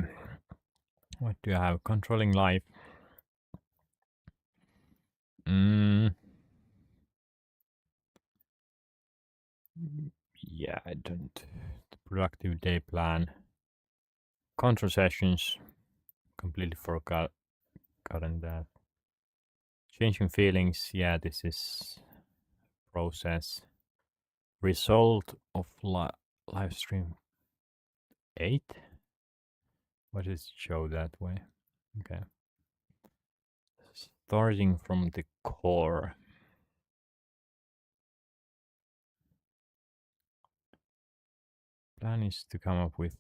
What do I have? Controlling life. Mm, yeah, I don't. The productive day plan. Control sessions. Completely forgotten that. Changing feelings. Yeah, this is process. Result of live stream 8. What does it show that way? Okay. Starting from the core. Plan is to come up with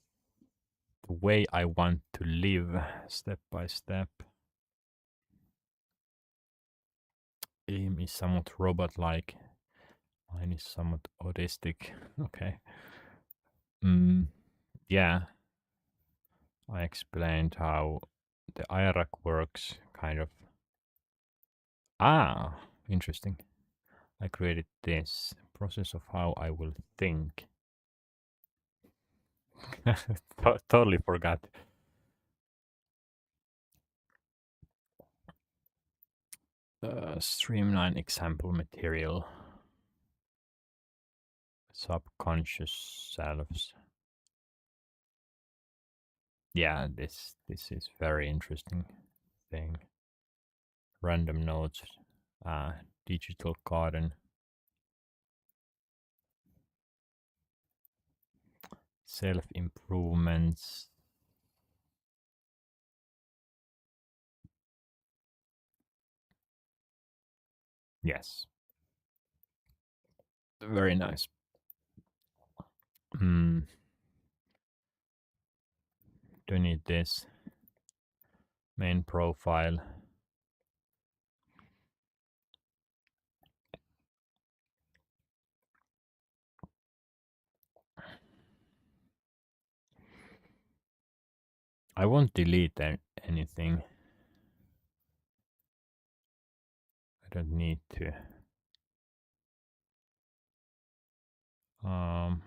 the way I want to live step by step. Aim is somewhat robot like. Mine is somewhat autistic. Okay. Yeah, I explained how the IRAC works, kind of. Ah, interesting. I created this process of how I will think. Totally forgot. Streamline example material. Subconscious selves. Yeah, this is very interesting thing. Random notes, digital garden, self improvements. Yes, very nice. Mm, do need this main profile. I won't delete anything. I don't need to. Um,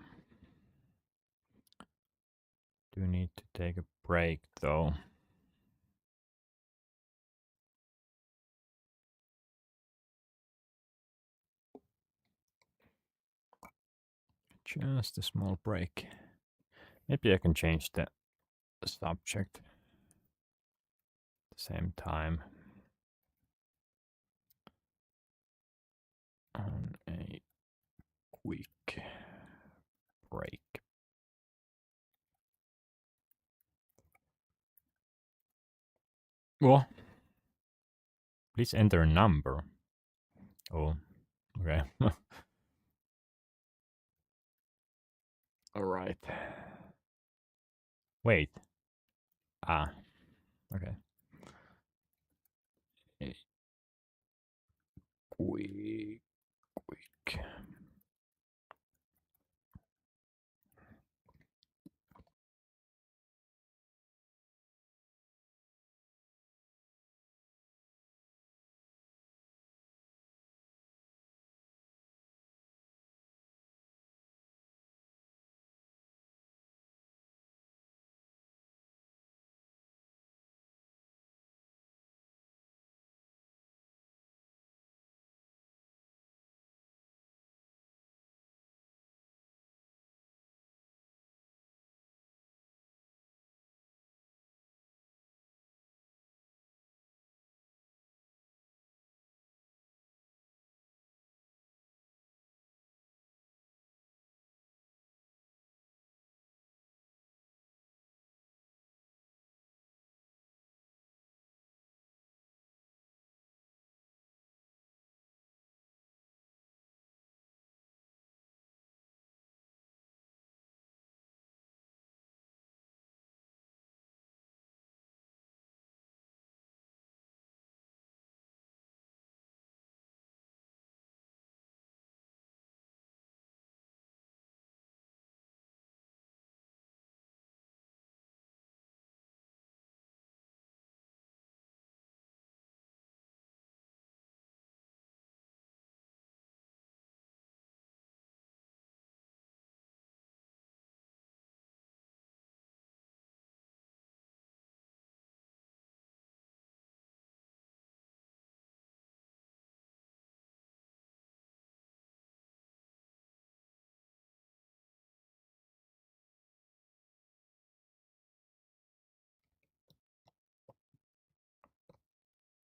do need to take a break though. Just a small break. Maybe I can change the subject at the same time. On a quick break. Well, please enter a number. Oh, okay. All right. Wait. Ah, okay. Eh, Quick, quick.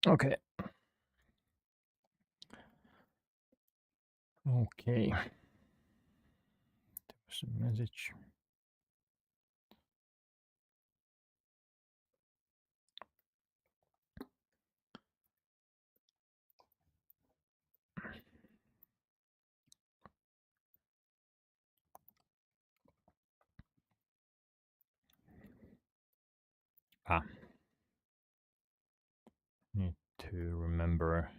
Okay. Okay. There's a message. Ah, need to remember.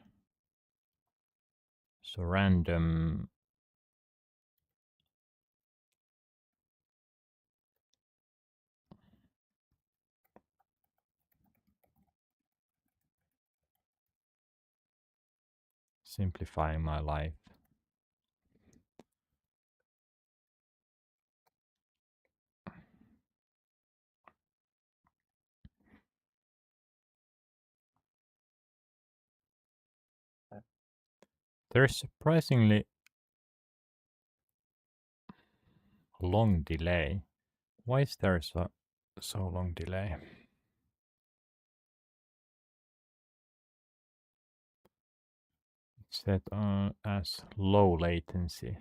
So random. Simplifying my life. There's surprisingly long delay. Why is there so long delay? It's set as low latency.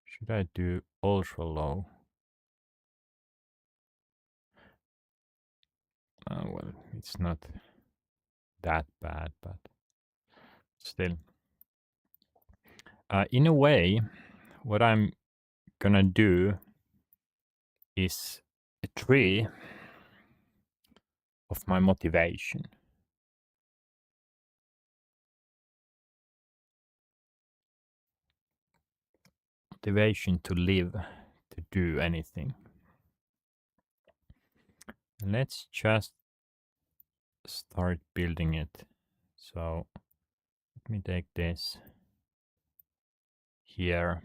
Should I do ultra low? Well, it's not that bad, but still. In a way, what I'm gonna do is a tree of my motivation. Motivation to live, to do anything. Let's just start building it. So let me take this here.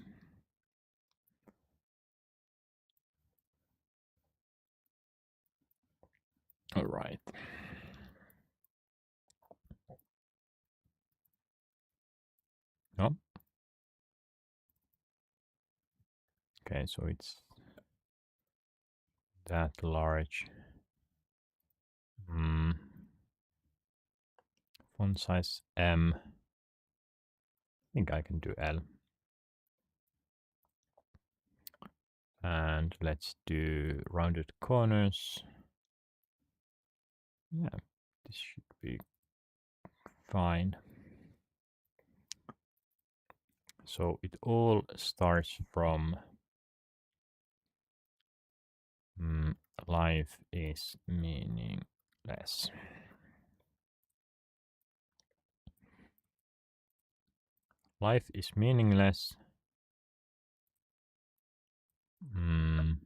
All right. Oh, okay, so it's that large. Mm, font size M. I think I can do L. And let's do rounded corners. Yeah, this should be fine. So it all starts from life is meaningless. Life is meaningless. Mm,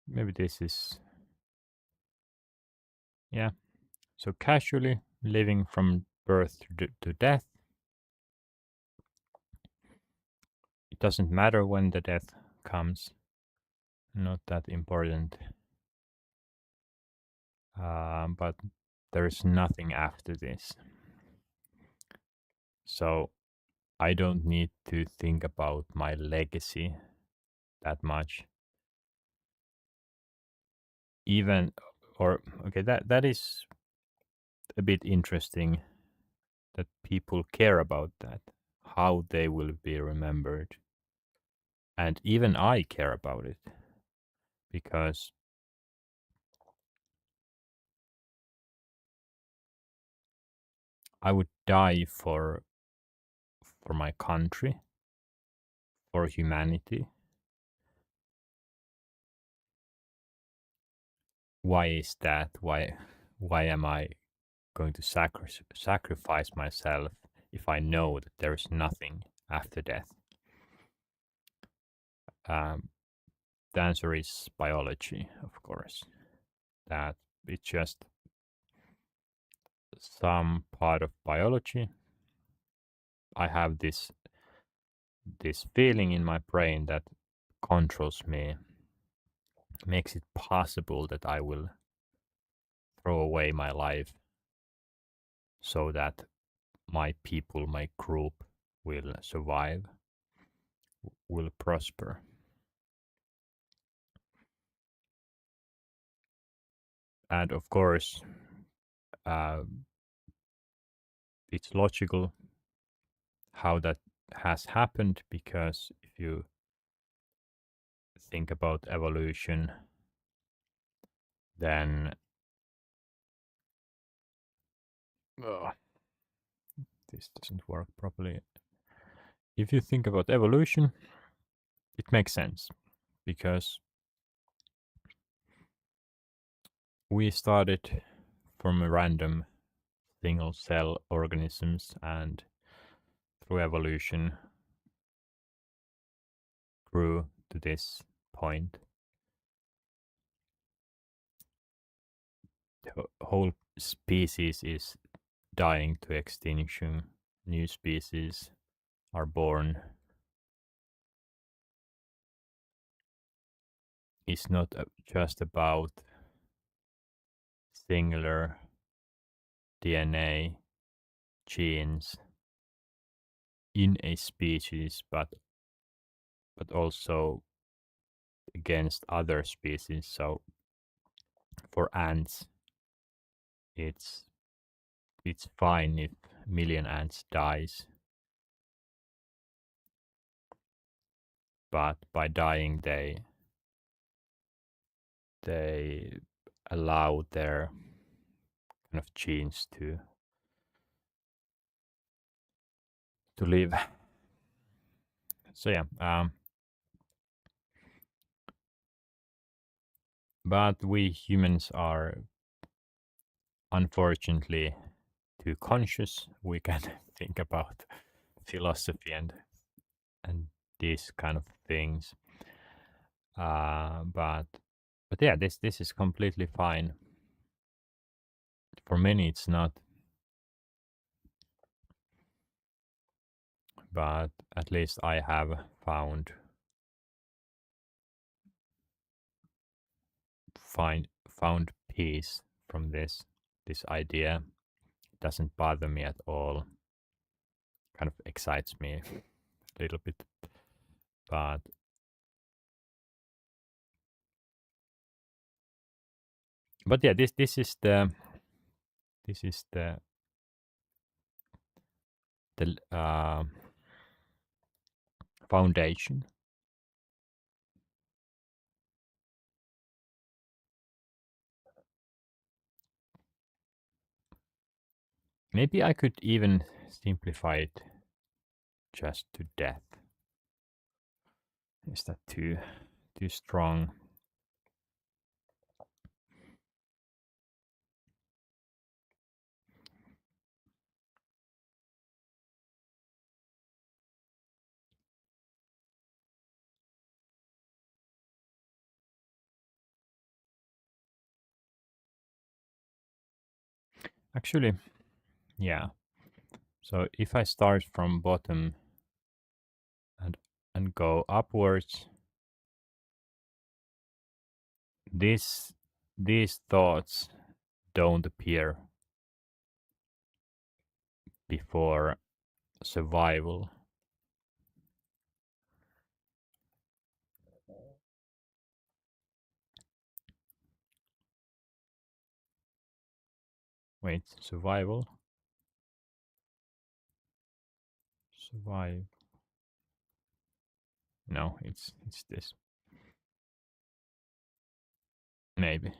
maybe this is, yeah. So casually living from birth to death. It doesn't matter when the death comes. Not that important. But there's nothing after this. So I don't need to think about my legacy that much. Even, or okay, that is a bit interesting that people care about that, how they will be remembered. And even I care about it because I would die for my country, for humanity. Why is that? Why am I going to sacrifice myself if I know that there is nothing after death? Um, the answer is biology, of course. That it's just some part of biology. I have this feeling in my brain that controls me, makes it possible that I will throw away my life so that my people, my group will survive, will prosper. And of course, uh, it's logical how that has happened because if you think about evolution, then oh, this doesn't work properly. If you think about evolution, it makes sense because we started from a random single cell organisms and through evolution grew to this point. The whole species is dying to extinction. New species are born. It's not just about singular DNA genes in a species, but also against other species. So for ants, it's it's fine if a million ants dies, but by dying they allow their kind of genes to live. So yeah, but we humans are unfortunately too conscious. We can think about philosophy and these kind of things. But yeah, this is completely fine. For many, it's not, but at least I have found peace from this idea. Doesn't bother me at all. Kind of excites me a little bit, but yeah, this is the foundation. Maybe I could even simplify it just to death. Is that too strong? Actually, yeah. So if I start from bottom and go upwards, this these thoughts don't appear before survival. Wait, survival? Survive. No, it's this. Maybe.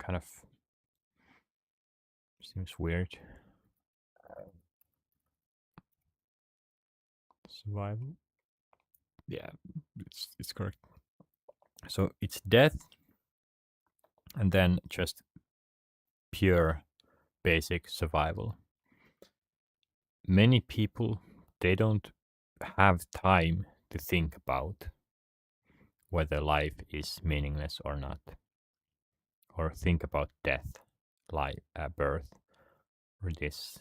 Kind of seems weird. Survival. Yeah, it's correct. So it's death and then just pure basic survival. Many people, they don't have time to think about whether life is meaningless or not, or think about death, life, birth, or this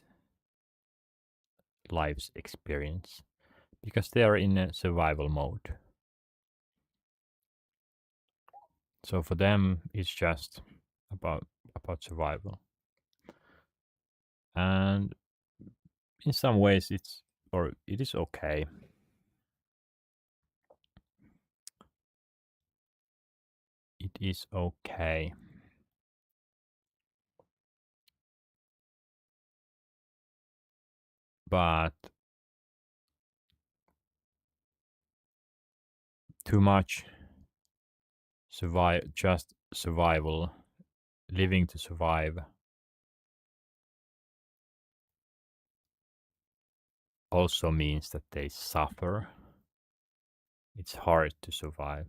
life's experience, because they are in a survival mode. So for them, it's just about survival, and in some ways, it is okay. It is okay, but too much just survival, living to survive, also means that they suffer. It's hard to survive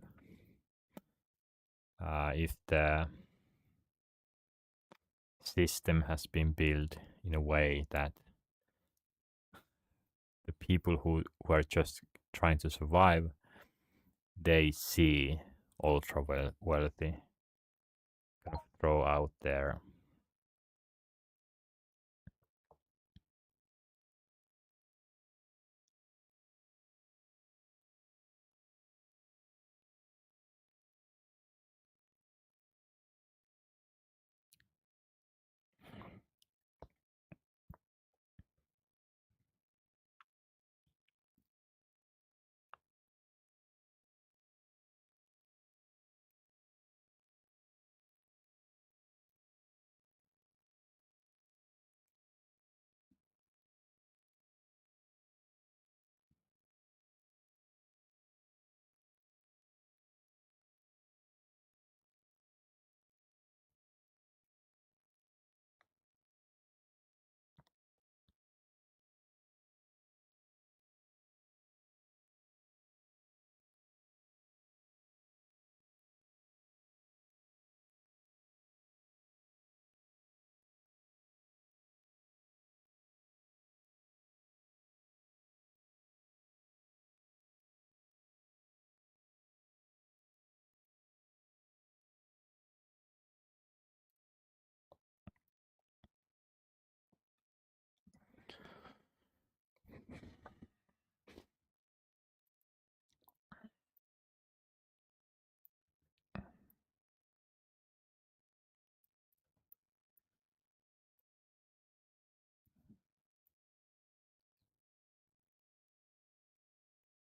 if the system has been built in a way that the people who are just trying to survive, they see ultra wealthy kind of throw out their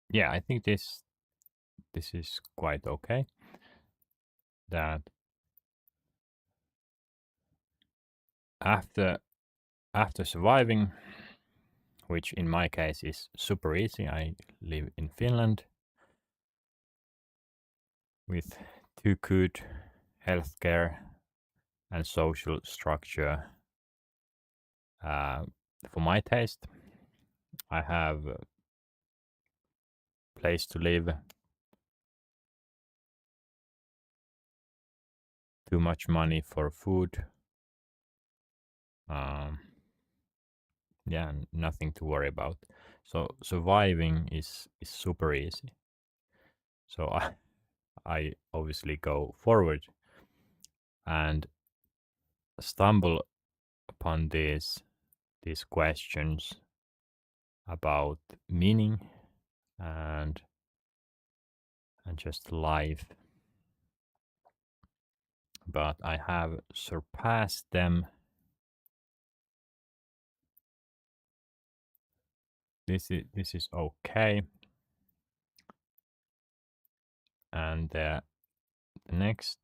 Yeah, I think this is quite okay. That after after surviving, which in my case is super easy, I live in Finland with too good healthcare and social structure for my taste. I have a place to live, too much money for food. Um, yeah, nothing to worry about. So surviving is super easy. So I obviously go forward and stumble upon these questions about meaning and and just life, but I have surpassed them. This is okay. And the next,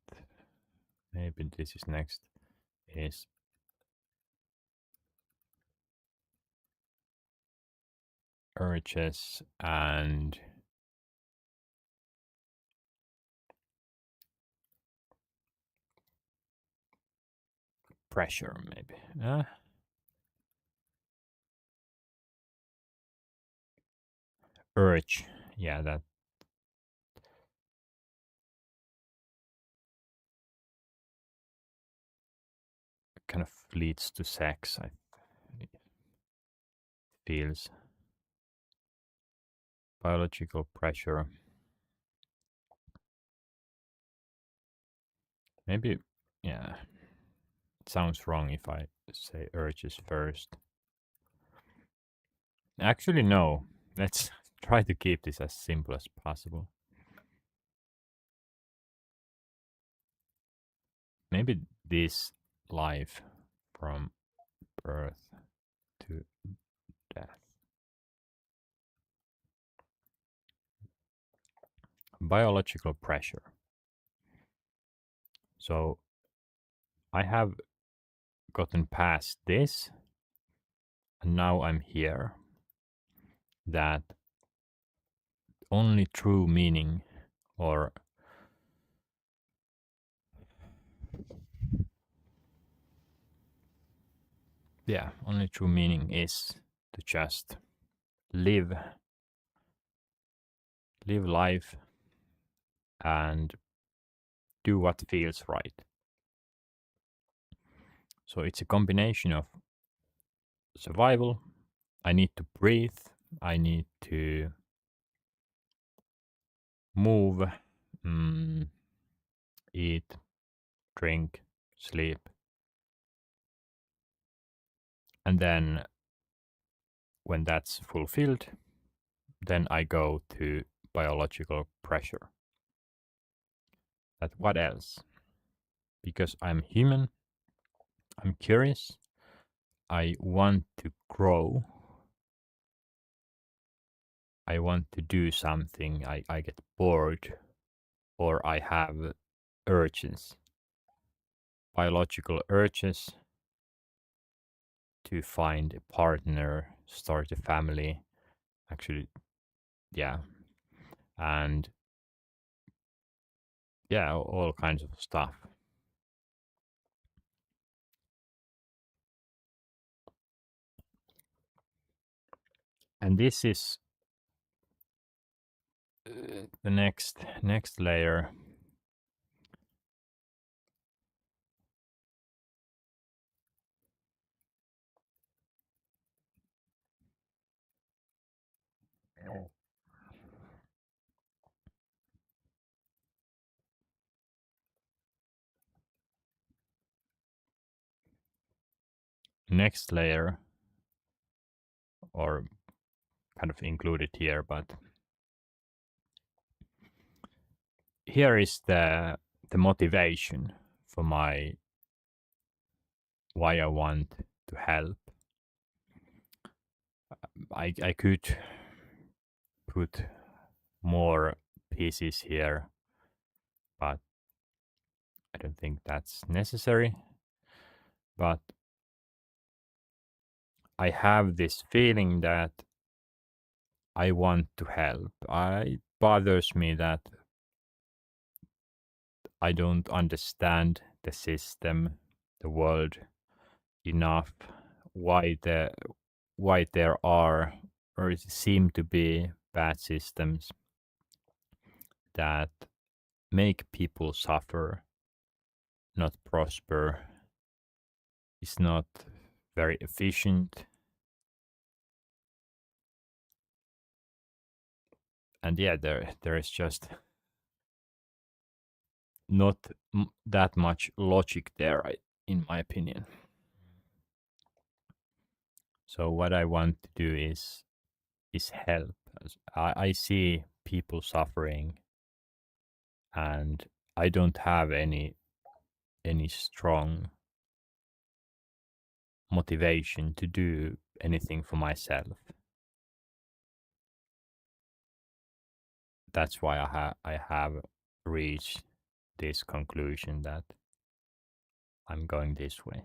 maybe this is next, is urges and pressure, maybe. Urge, yeah, that kind of leads to sex. I feels biological pressure. Maybe, yeah, it sounds wrong if I say urges first. Actually, no. Let's try to keep this as simple as possible. Maybe this life from birth to death. Biological pressure. So I have gotten past this, and now I'm here. That only true meaning, or yeah, only true meaning is to just live, live life, and do what feels right. So it's a combination of survival. I need to breathe. I need to move, mm, eat, drink, sleep. And then when that's fulfilled, then I go to biological pressure. That what else? Because I'm human, I'm curious, I want to grow, I want to do something, I get bored, or I have urges, biological urges to find a partner, start a family. Actually, yeah. And yeah, all kinds of stuff. And this is the next layer. Next layer, or kind of included here, but here is the motivation for my why I want to help. I could put more pieces here, but I don't think that's necessary. But I have this feeling that I want to help. It bothers me that I don't understand the system, the world enough, why there are or seem to be bad systems that make people suffer, not prosper, is not very efficient. And yeah, there is just not that much logic there, in my opinion. So what I want to do is help. I see people suffering, and I don't have any strong motivation to do anything for myself. That's why I have reached this conclusion that I'm going this way.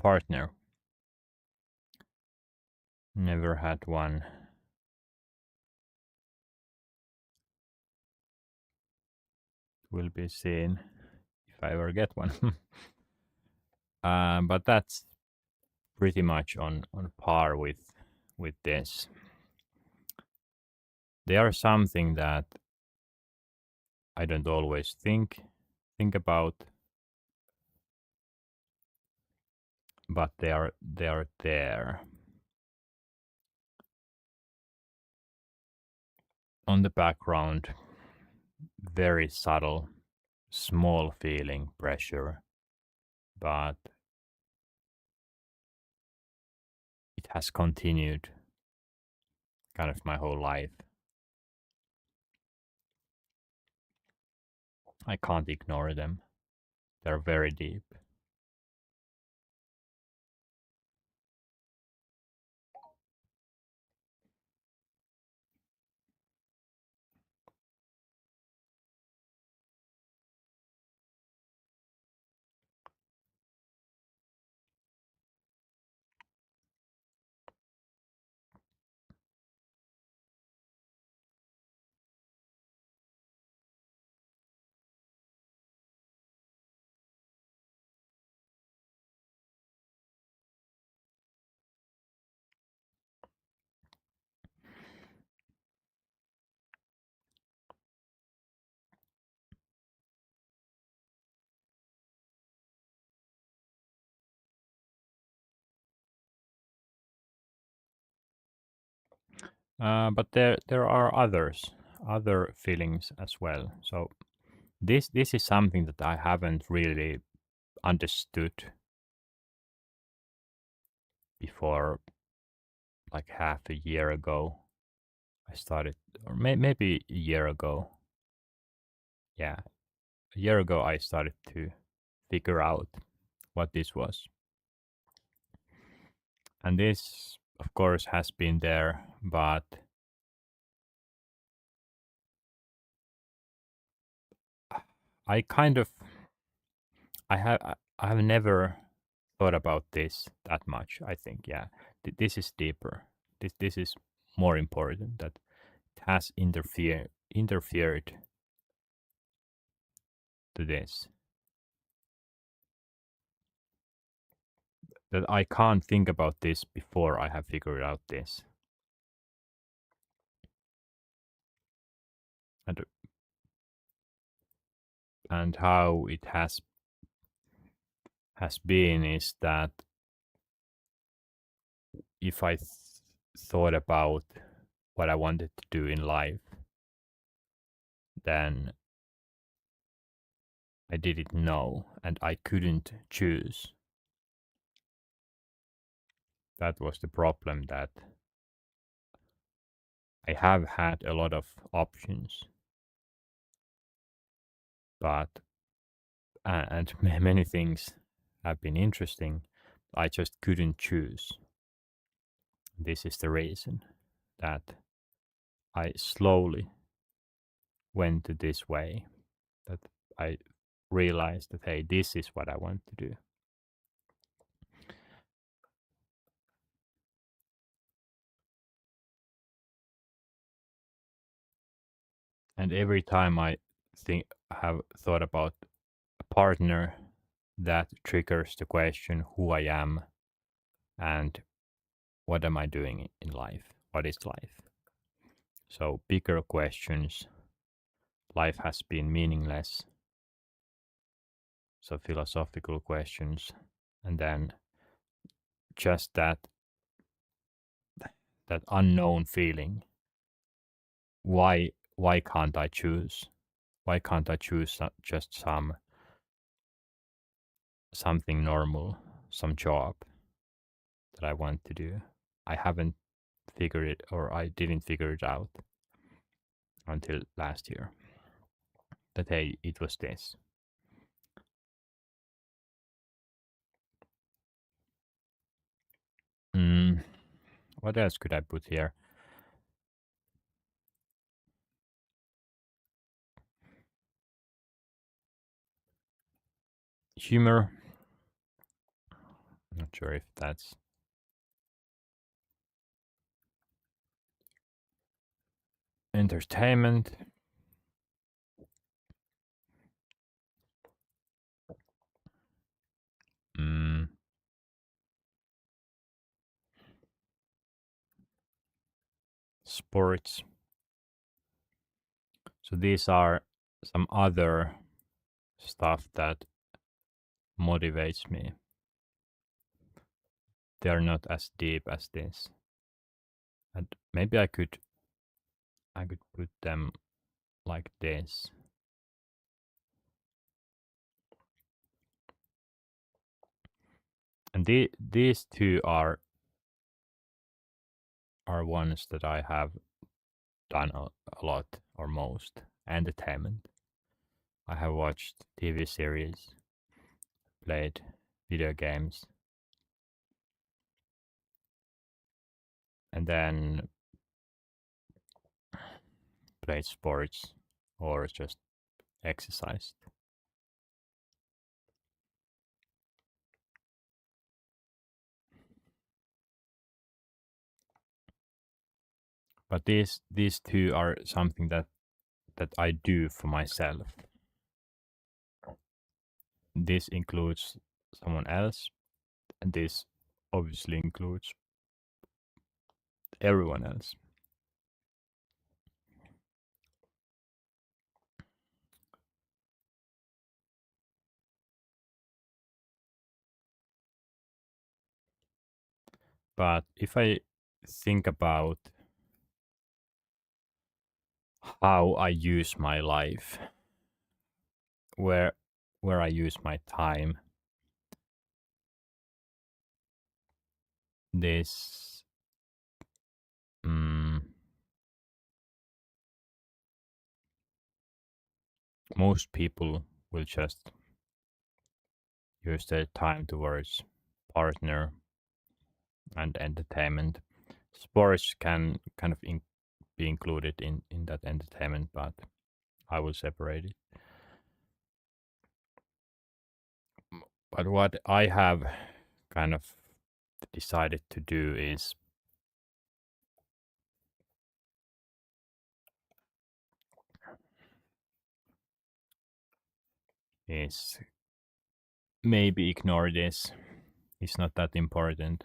Partner. Never had one. Will be seen if I ever get one. But that's pretty much on par with this. They are something that I don't always think about, but they are there on the background. Very subtle, small feeling pressure, but it has continued kind of my whole life. I can't ignore them. They're very deep. But there are other feelings as well. So this is something that I haven't really understood before, like half a year ago. I started, or maybe a year ago. Yeah, a year ago I started to figure out what this was. And this, of course, has been there, but I kind of I have never thought about this that much. I think yeah, this is deeper. This is more important that it has interfered to this. That I can't think about this before I have figured out this. And and how it has been is that if I thought about what I wanted to do in life, then I didn't know and I couldn't choose. That was the problem, that I have had a lot of options, but and many things have been interesting. I just couldn't choose. This is the reason that I slowly went to this way, that I realized that, hey, this is what I want to do. And every time I have thought about a partner, that triggers the question who I am and what am I doing in life? What is life? So bigger questions. Life has been meaningless. So philosophical questions. And then just that unknown feeling. Why can't I choose? Why can't I choose just something normal, some job that I want to do? I haven't figured it, or I didn't figure it out until last year. That hey, it was this. Mm, what else could I put here? Humor. Not sure if that's entertainment. Mm, sports. So these are some other stuff that motivates me. They're not as deep as this. And maybe I could put them like this. And these two are ones that I have done a lot or most. Entertainment. I have watched TV series, played video games, and then played sports or just exercised. But these two are something that I do for myself. This includes someone else, and this obviously includes everyone else. But if I think about how I use my life, where where I use my time, this mm, most people will just use their time towards partner and entertainment. Sports can kind of be included in that entertainment, but I will separate it. But what I have kind of decided to do is maybe ignore this. It's not that important.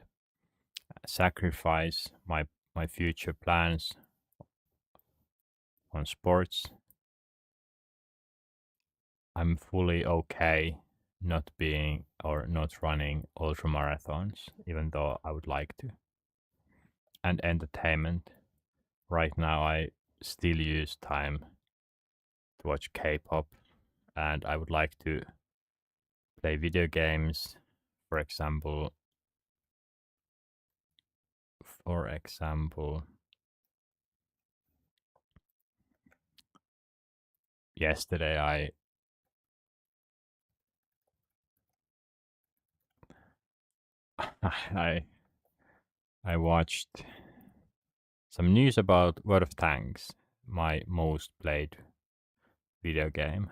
Sacrifice my future plans on sports. I'm fully okay not being or not running ultra marathons, even though I would like to. And entertainment. Right now, I still use time to watch K-pop, and I would like to play video games. For example, for example, yesterday I I watched some news about World of Tanks, my most played video game.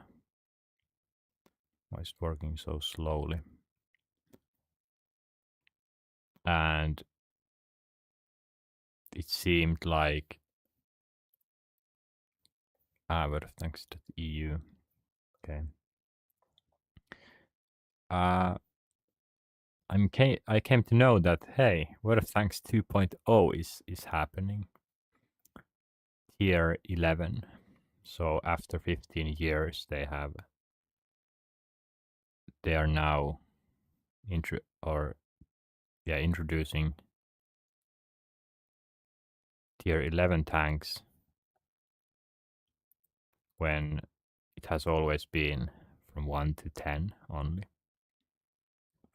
Why is it working so slowly? And it seemed like World of Tanks.eu. Okay. Uh, I came to know that hey, World of Tanks 2.0 is happening tier 11. So after 15 years, they are now or yeah introducing tier 11 tanks when it has always been from 1 to 10 only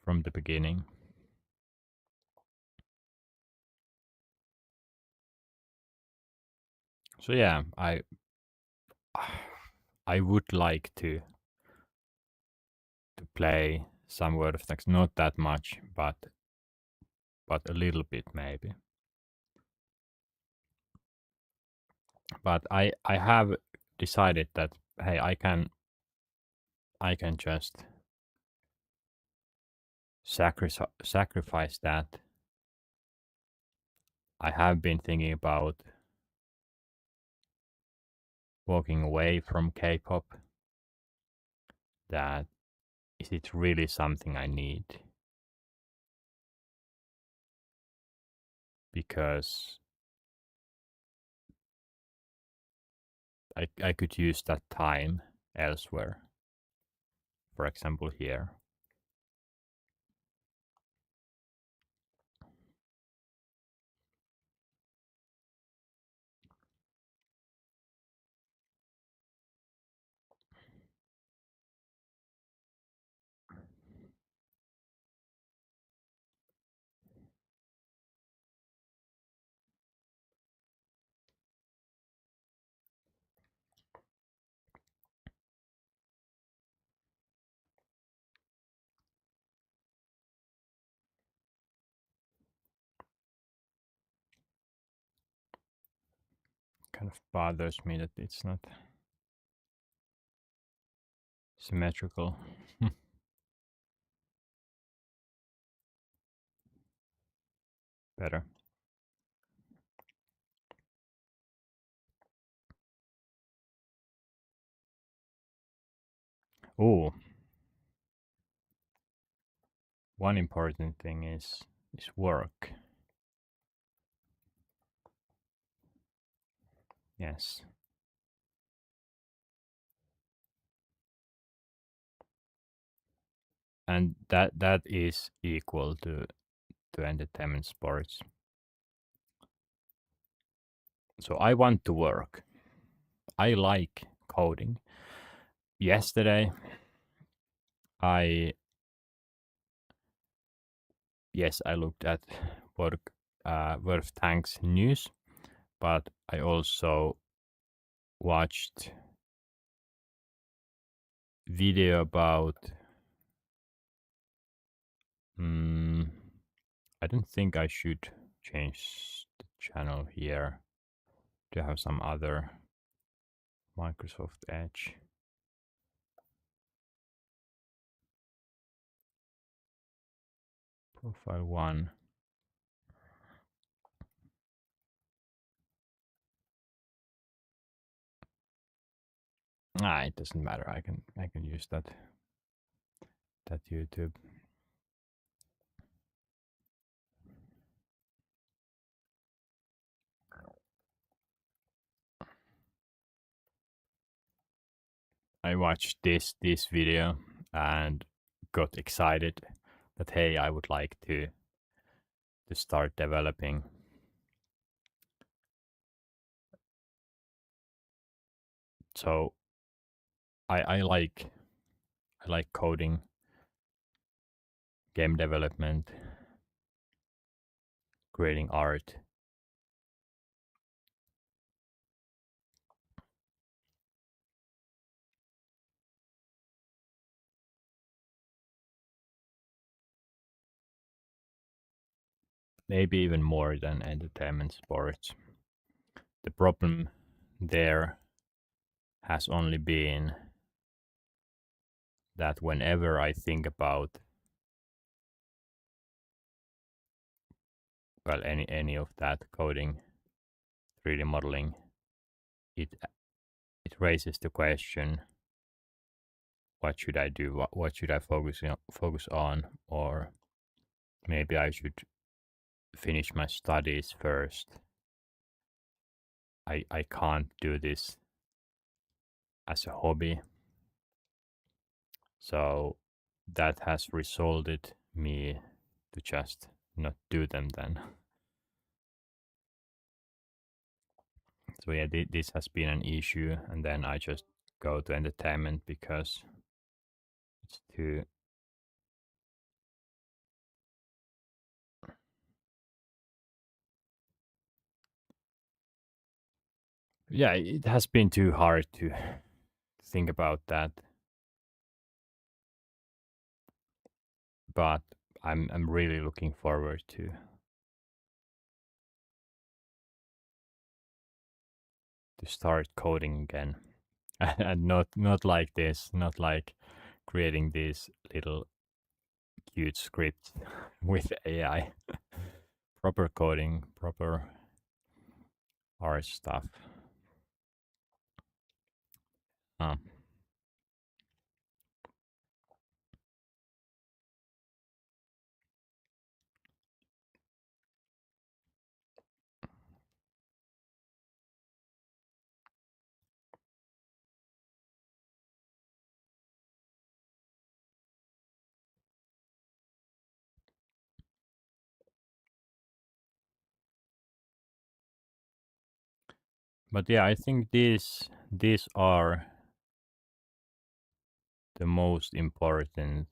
from the beginning. So yeah, I would like to play some World of Tanks, not that much, but a little bit maybe. But I have decided that hey, I can just sacrifice that. I have been thinking about walking away from K-pop. That is it really something I need? Because I could use that time elsewhere. For example, here. Kind of bothers me that it's not symmetrical. Better. Oh, one important thing is work. Yes. And that is equal to entertainment sports. So I want to work. I like coding. Yesterday I yes, I looked at World of Tanks news, but I also watched video about mm, I don't think I should change the channel here to have some other Microsoft Edge. Profile one. Ah, it doesn't matter. I can use that YouTube. I watched this video and got excited that hey, I would like to start developing. So I like coding, game development, creating art. Maybe even more than entertainment sports. The problem there has only been that whenever I think about well any of that coding, 3D modeling, it it raises the question: what should I do? What should I focus on? Or maybe I should finish my studies first. I can't do this as a hobby, so that has resulted me to just not do them then. So yeah, this has been an issue, and then I just go to entertainment because it's too. Yeah, it has been too hard to think about that, but I'm really looking forward to start coding again, and not like this, not like creating these little cute scripts with AI. Proper coding, proper art stuff. Uh, but yeah, I think these are the most important.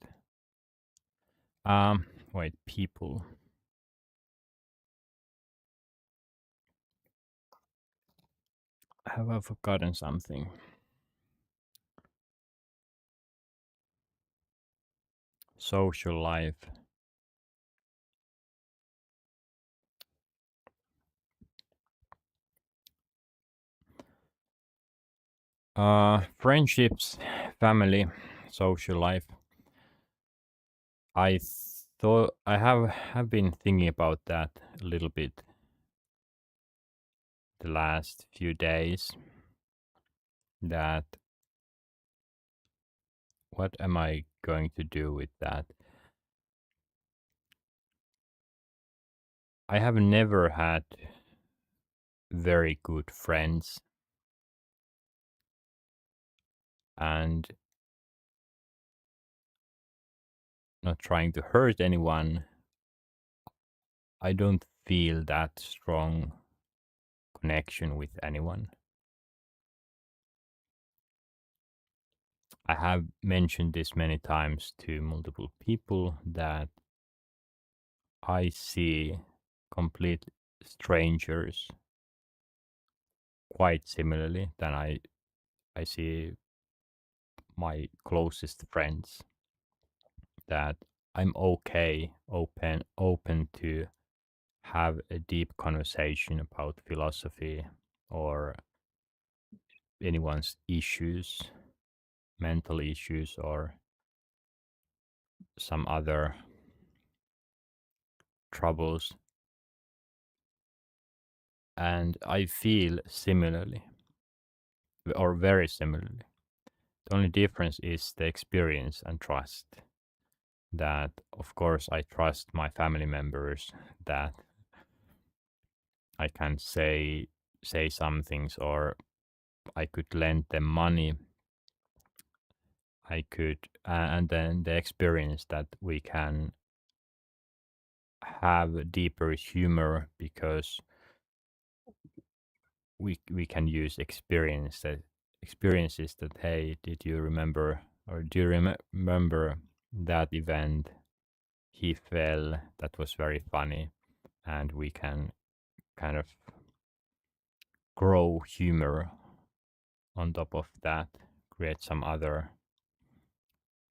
Wait, people. Have I forgotten something? Social life. Friendships, family, social life. I thought I have been thinking about that a little bit the last few days. That what am I going to do with that? I have never had very good friends, and not trying to hurt anyone, I don't feel that strong connection with anyone. I have mentioned this many times to multiple people that I see complete strangers quite similarly than I see my closest friends. That I'm okay, open to have a deep conversation about philosophy or anyone's issues, mental issues, or some other troubles, and I feel similarly or very similarly. The only difference is the experience and trust. That, of course, I trust my family members that I can say some things, or I could lend them money. I could, and then the experience that we can have deeper humor because we can use experiences that, hey, did you remember, or do you remember that event? He fell. That was very funny, and we can kind of grow humor on top of that, create some other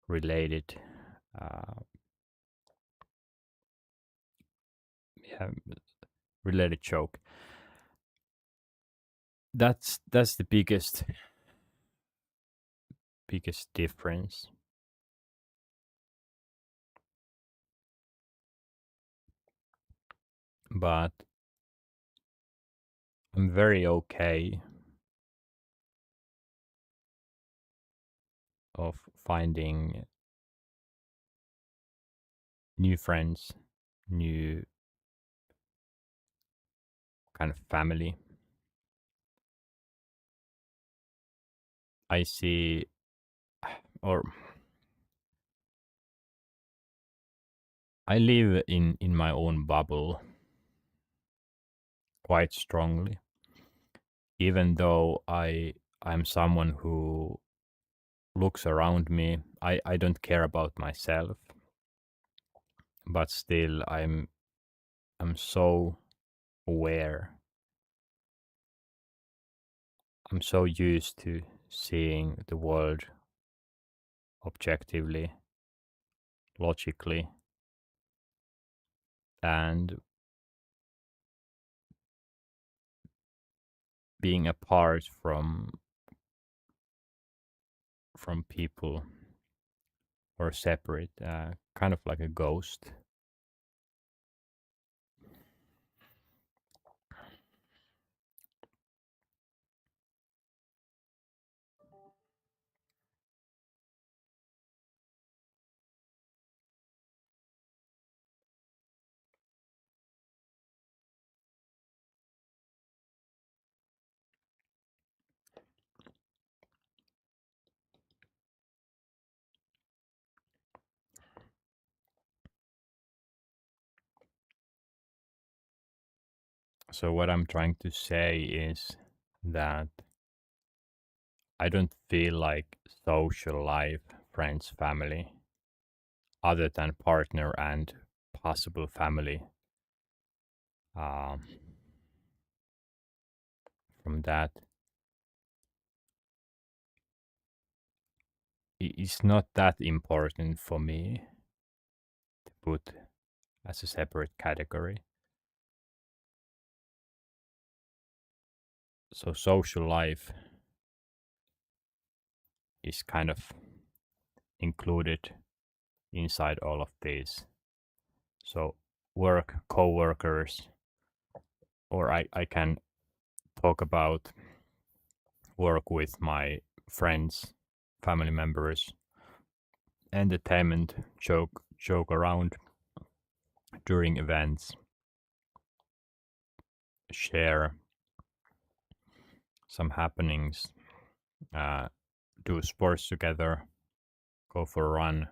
related, uh, yeah, related joke. That's the biggest difference. But I'm very okay of finding new friends, new kind of family. I see, or I live in my own bubble quite strongly, even though I'm someone who looks around me. I don't care about myself, but still I'm so aware. I'm so used to seeing the world objectively, logically, and being apart from people or separate, kind of like a ghost. So what I'm trying to say is that I don't feel like social life, friends, family, other than partner and possible family. Um, from that, it's not that important for me to put as a separate category. So social life is kind of included inside all of these. So work, co-workers, or I can talk about work with my friends, family members, entertainment, joke around during events, share some happenings, uh, do sports together, go for a run,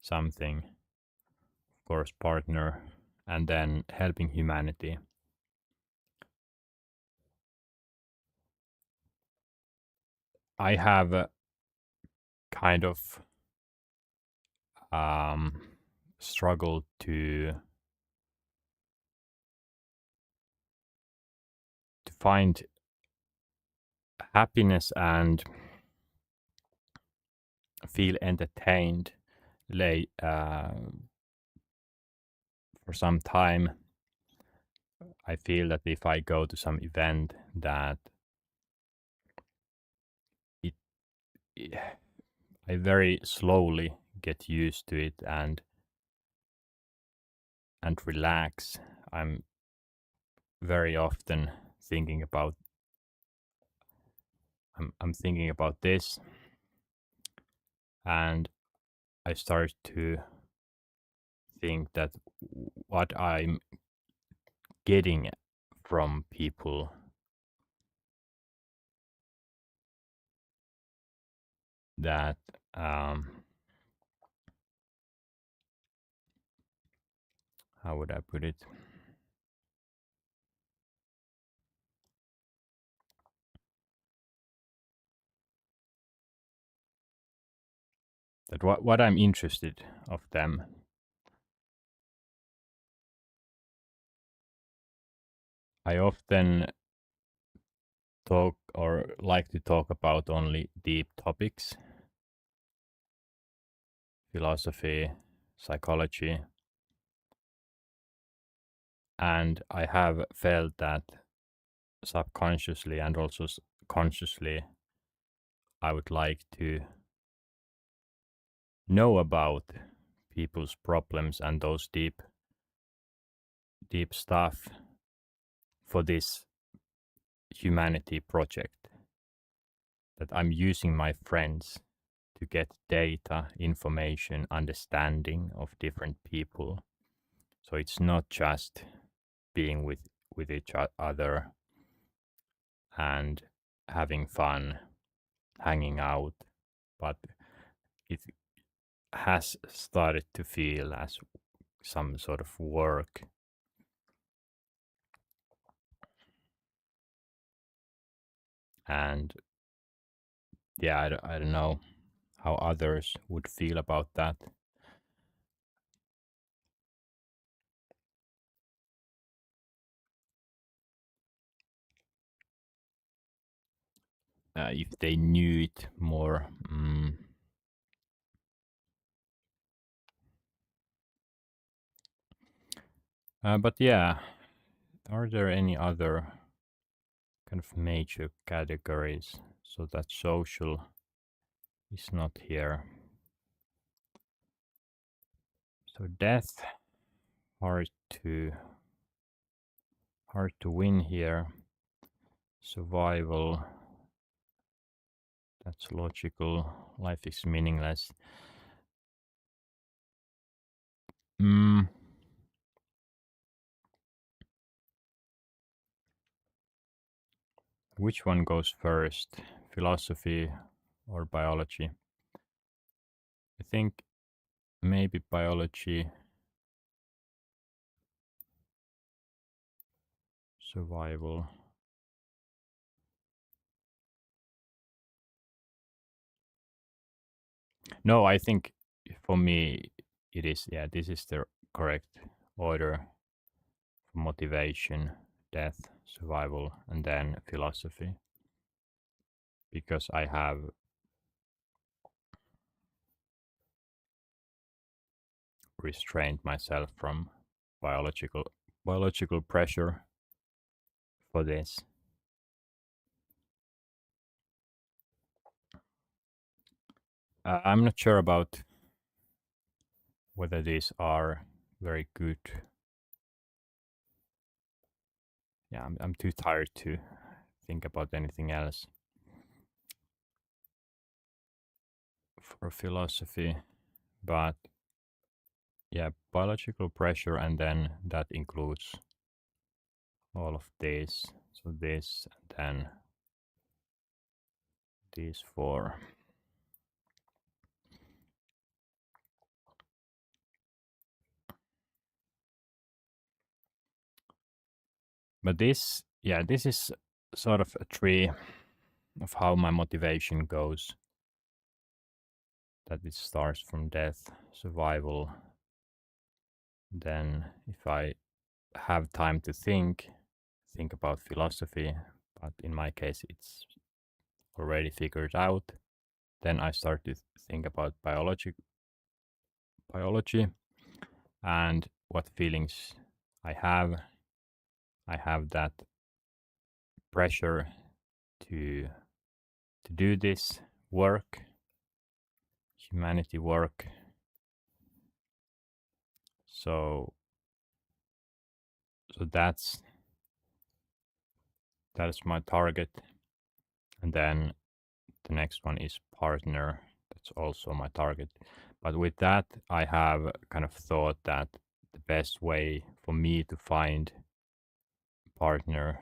something, of course, partner, and then helping humanity. I have kind of um, struggled to find happiness and feel entertained late for some time. I feel that if I go to some event, that it, it I very slowly get used to it, and relax, I'm very often thinking about I'm thinking about this, and I start to think that what I'm getting from people, that um, how would I put it? That what I'm interested of them. I often talk or like to talk about only deep topics, philosophy, psychology, and I have felt that subconsciously and also consciously I would like to know about people's problems and those deep stuff for this humanity project, that I'm using my friends to get data, information, understanding of different people. So it's not just being with each other and having fun, hanging out, but it has started to feel as some sort of work. And yeah, I don't know how others would feel about that. If they knew it more. But yeah, are there any other kind of major categories so that social is not here? So death, hard to hard to win here. Survival, that's logical. Life is meaningless. Mm, which one goes first? Philosophy or biology? I think maybe biology, survival. No, I think for me it is, yeah, this is the correct order: motivation, death, survival, and then philosophy. Because I have restrained myself from biological biological pressure for this. I'm not sure about whether these are very good. Yeah, I'm too tired to think about anything else for philosophy. But yeah, biological pressure, and then that includes all of this. So this, and then these four. But this, yeah, this is sort of a tree of how my motivation goes. That it starts from death, survival. Then, if I have time to think about philosophy, but in my case, it's already figured out. Then I start to think about biology, and what feelings I have. I have that pressure to do this work, humanity work. So So that's my target. And then the next one is partner. That's also my target. But with that, I have kind of thought that the best way for me to find partner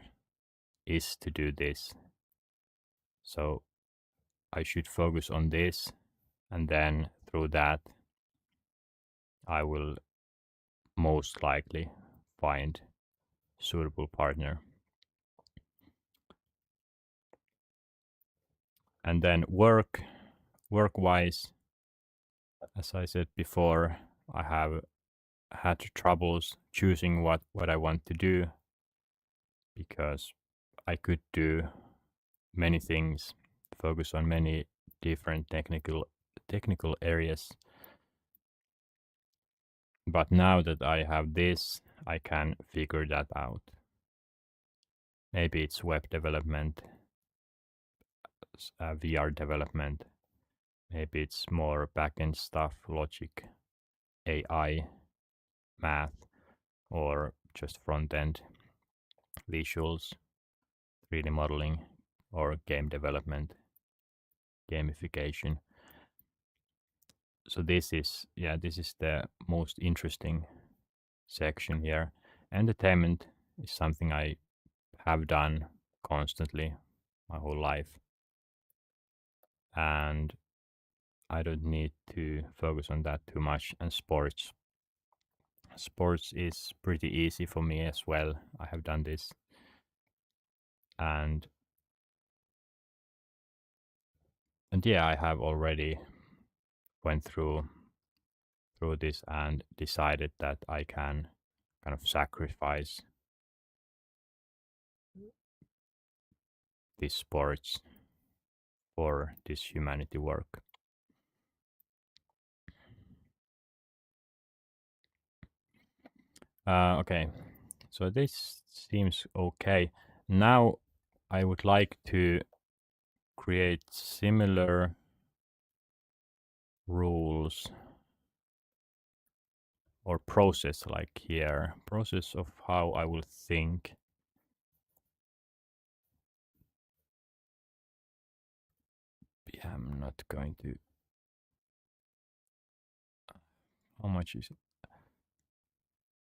is to do this. So I should focus on this, and then through that, I will most likely find suitable partner. And then work wise, as I said before, I have had troubles choosing what I want to do because I could do many things, focus on many different technical areas. But now that I have this, I can figure that out. Maybe it's web development, VR development. Maybe it's more backend stuff, logic, AI, math, or just front end visuals, 3D modeling, or game development, gamification. So this is the most interesting section here. Entertainment is something I have done constantly my whole life, and I don't need to focus on that too much. And sports is pretty easy for me as well. I have done this, and yeah, I have already went through this and decided that I can kind of sacrifice these sports for this humanity work. Okay, so this seems okay. Now I would like to create similar rules or process like here, process of how I will think. Yeah, I'm not going to. How much is it?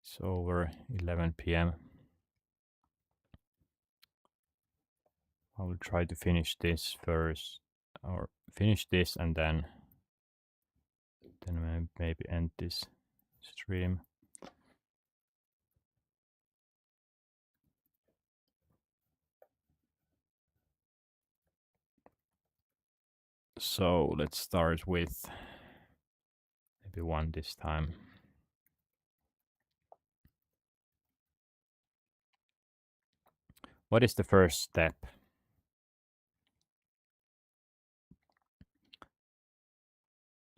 It's over 11 p.m. I will try to finish this first, or finish this and then maybe end this stream. So let's start with maybe one this time. What is the first step?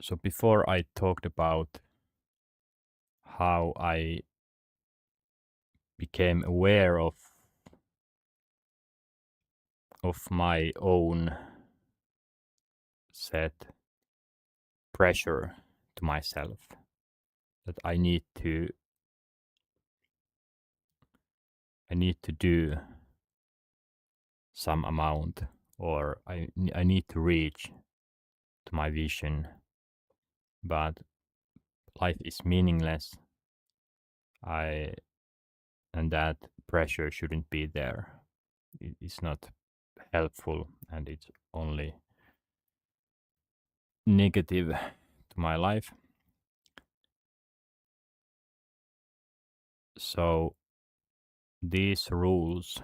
So before I talked about how I became aware of my own set pressure to myself that I need to do some amount, or I need to reach to my vision, but life is meaningless. I and that pressure shouldn't be there. It's not helpful, and it's only negative to my life. So these rules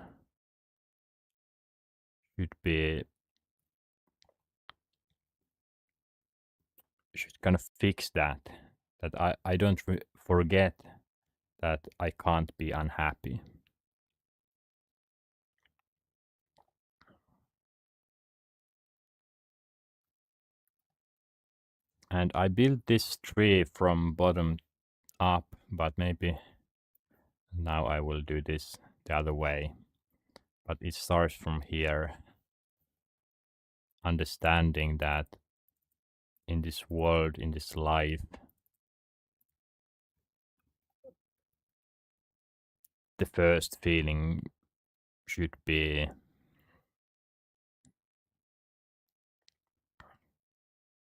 should be should kind of fix that I don't forget that I can't be unhappy. And I built this tree from bottom up, but maybe now I will do this the other way. But it starts from here, understanding that in this world, in this life, the first feeling should be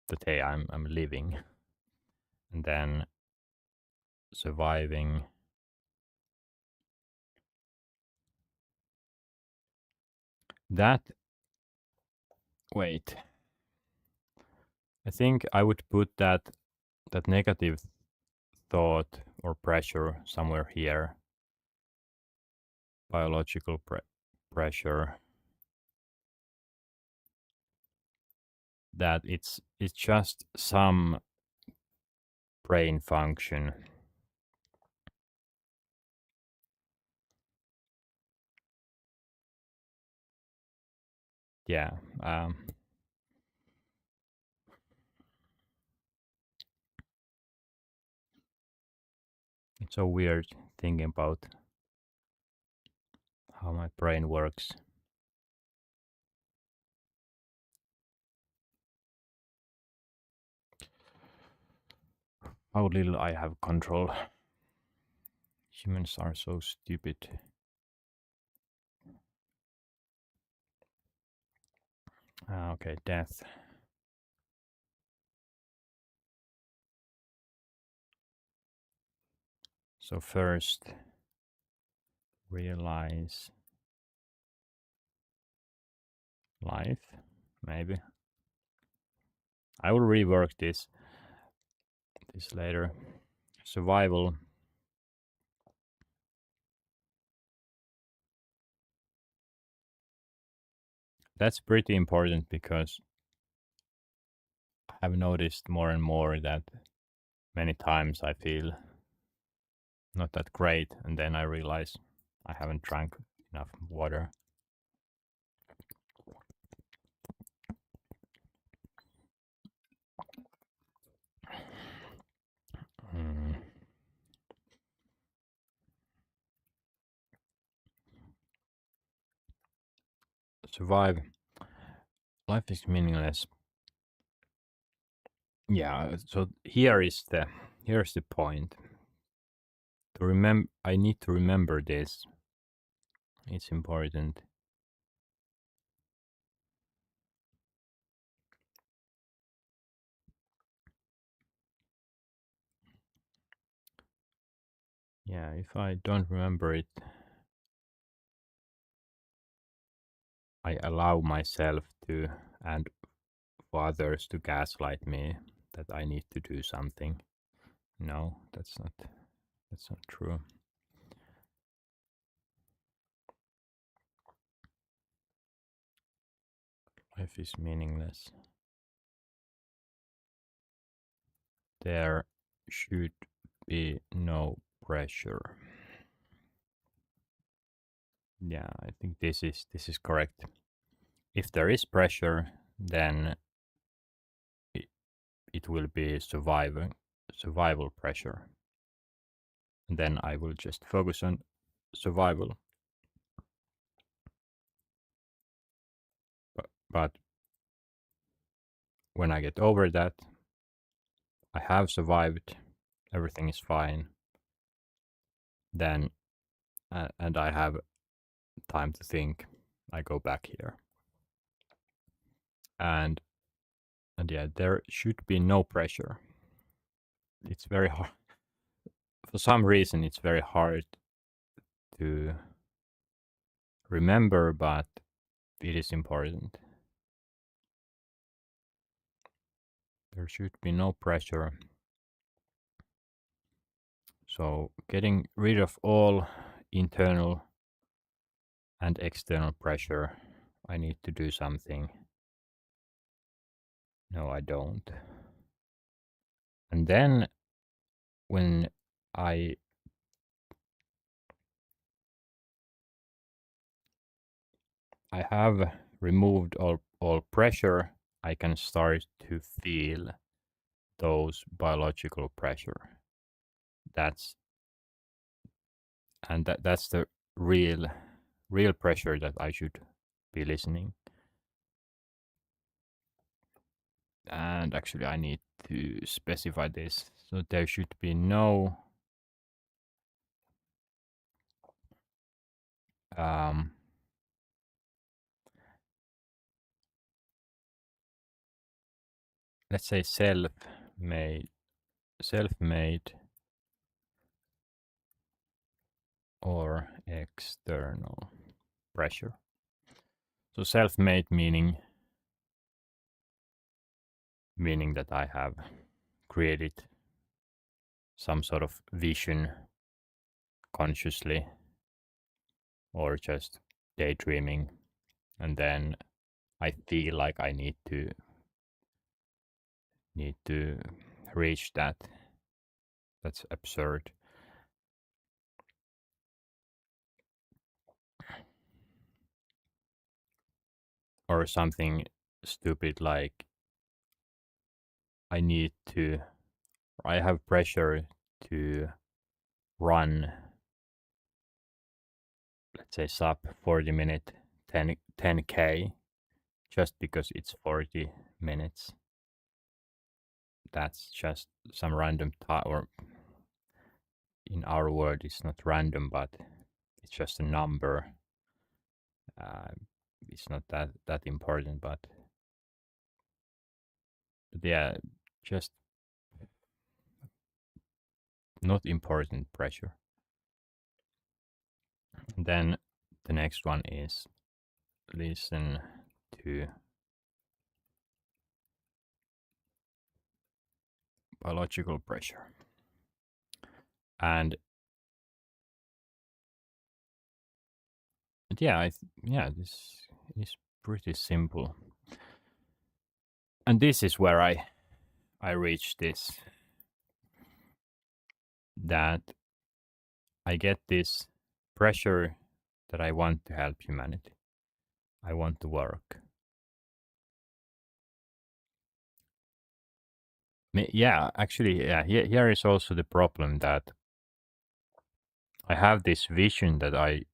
that hey, I'm living, and then surviving. That wait, I think I would put that negative thought or pressure somewhere here. Biological pressure. That it's just some brain function. Yeah. It's so weird thinking about how my brain works. How little I have control. Humans are so stupid. Okay, death. So first, realize life, maybe. I will rework this later. Survival. That's pretty important because I've noticed more and more that many times I feel not that great, and then I realize I haven't drank enough water. Mm. Survive. Life is meaningless. Yeah. So here's the point. To remember, I need to remember this. It's important. Yeah. If I don't remember it, I allow myself to and for others to gaslight me that I need to do something. No, that's not true. Life is meaningless. There should be no pressure. Yeah, I think this is correct. If there is pressure, then it, it will be survival pressure. And then I will just focus on survival. But when I get over that, I have survived, everything is fine, then and I have time to think, I go back here. And and yeah, there should be no pressure. It's very hard. For some reason, it's very hard to remember, but it is important. There should be no pressure. So getting rid of all internal and external pressure. I need to do something. No, I don't. And then when I I have removed all pressure, I can start to feel those biological pressure. That's that's the real pressure that I should be listening. And actually I need to specify this. So there should be no um, let's say self-made or external pressure. So self-made meaning that I have created some sort of vision consciously or just daydreaming, and then I feel like I need to reach that. That's absurd. Or something stupid like I need to I have pressure to run, let's say, sub 40-minute 10K just because it's 40 minutes. That's just some random time, or in our world, it's not random, but it's just a number. Uh, it's not that important, but yeah, just not important pressure. And then the next one is listen to biological pressure. And yeah, yeah, this is pretty simple. And this is where I reach this, that I get this pressure that I want to help humanity. I want to work. Yeah, actually, yeah, here is also the problem that I have this vision that I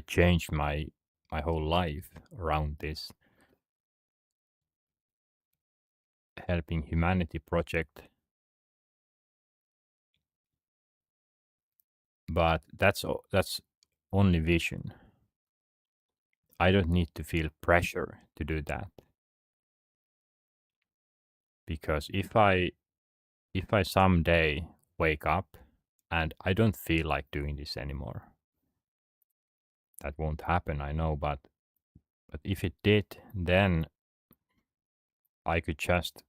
changed my whole life around this helping humanity project, but that's only vision. I don't need to feel pressure to do that, because if I someday wake up and I don't feel like doing this anymore, that won't happen, I know, but if it did, then I could just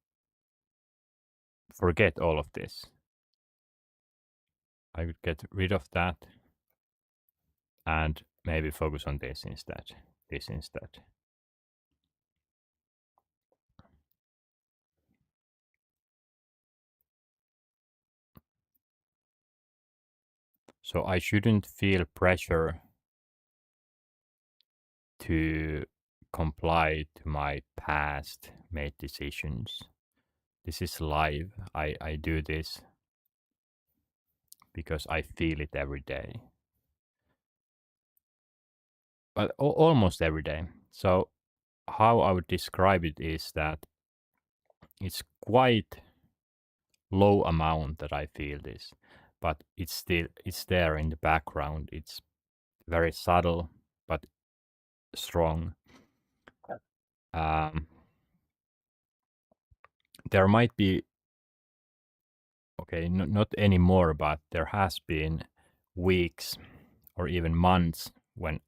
forget all of this. I could get rid of that and maybe focus on this instead. This instead. So I shouldn't feel pressure to comply to my past made decisions. This is live. I do this because I feel it every day, but almost every day. So how I would describe it is that it's quite low amount that I feel this, but it's there in the background. It's very subtle but strong. Um, there might be, okay, not anymore, but there has been weeks or even months when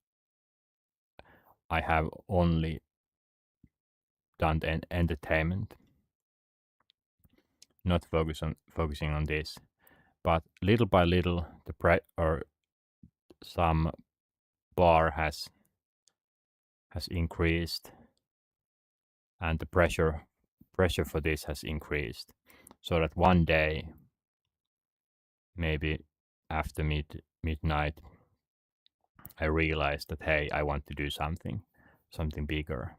I have only done the entertainment, not focusing on this. But little by little, or some bar has increased, and the pressure for this has increased, so that one day, maybe after midnight, I realized that, hey, I want to do something bigger,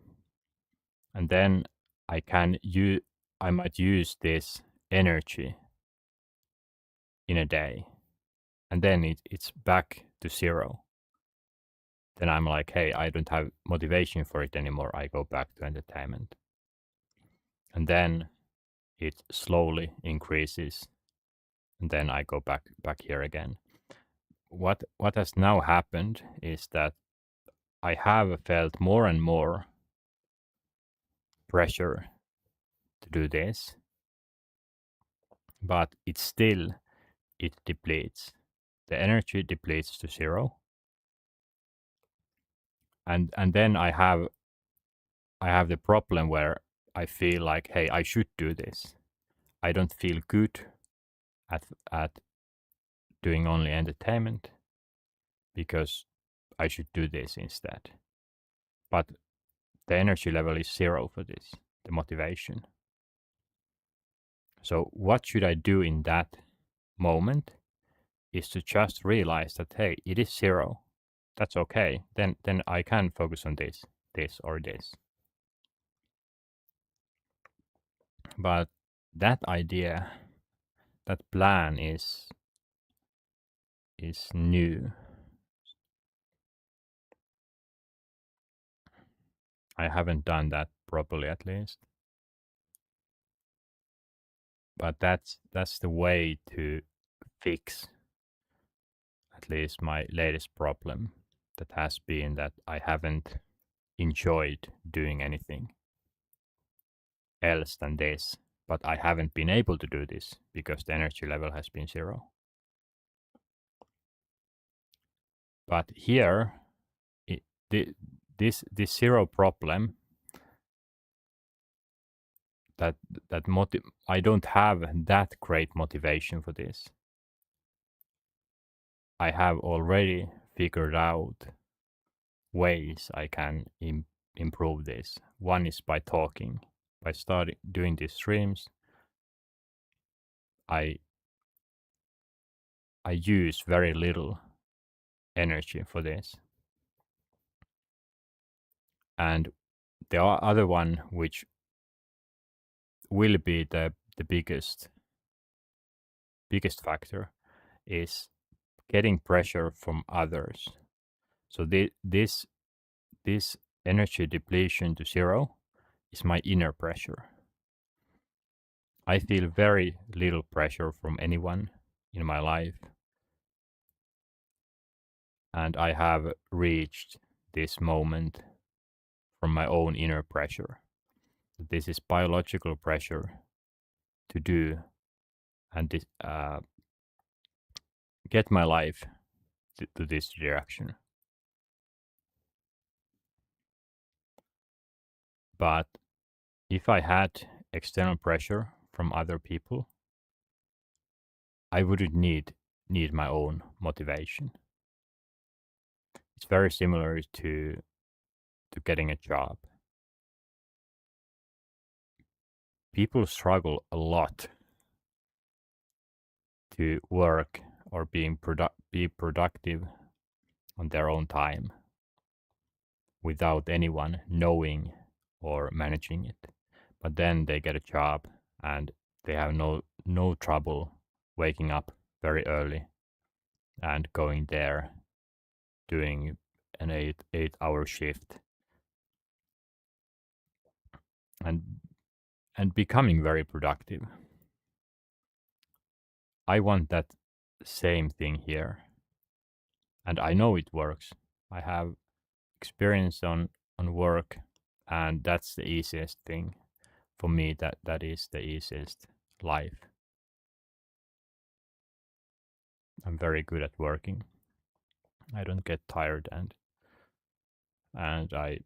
and then I might use this energy in a day, and then it's back to zero. Then I'm like, hey, I don't have motivation for it anymore. I go back to entertainment, and then it slowly increases, and then I go back here again. what has now happened is that I have felt more and more pressure to do this, but it's still it depletes. The energy depletes to zero, and then I have the problem where I feel like, hey, I should do this. I don't feel good at doing only entertainment because I should do this instead. But the energy level is zero for this, the motivation. So what should I do in that moment is to just realize that, hey, it is zero. That's okay. Then I can focus on this or this. But that idea, that plan is new. I haven't done that properly at least. But that's the way to fix at least my latest problem, that has been that I haven't enjoyed doing anything else than this, but I haven't been able to do this because the energy level has been zero. But here, it, the, this zero problem, that I don't have that great motivation for this. I have already figured out ways I can improve this. One is by talking. By starting doing these streams, I I use very little energy for this. And the other one, which will be the biggest factor, is getting pressure from others. So this energy depletion to zero is my inner pressure. I feel very little pressure from anyone in my life, and I have reached this moment from my own inner pressure. This is biological pressure to do and get my life to this direction. But if I had external pressure from other people, I wouldn't need my own motivation. It's very similar to getting a job. People struggle a lot to work or be productive on their own time without anyone knowing or managing it. But then they get a job and they have no trouble waking up very early and going there, doing an 8 hour shift, and becoming very productive. I want that same thing here, and I know it works. I have experience on work, and that's the easiest thing for me. That is the easiest life. I'm very good at working. I don't get tired, and I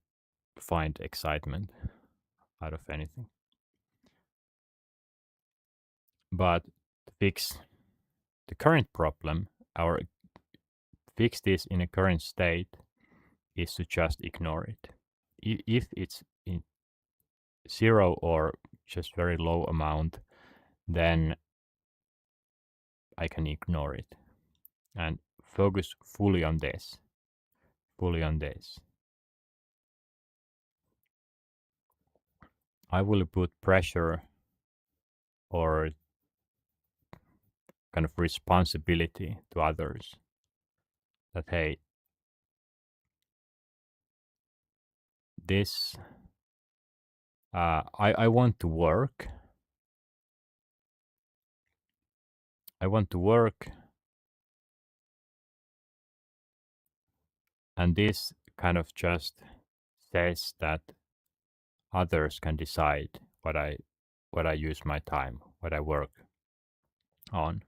find excitement out of anything. But to fix the current problem, or fix this in a current state, is to just ignore it. If it's in zero or just very low amount, then I can ignore it and focus fully on this, fully on this. I will put pressure or kind of responsibility to others, that, hey, this, I want to work. I want to work And this kind of just says that others can decide what I use my time, what I work on.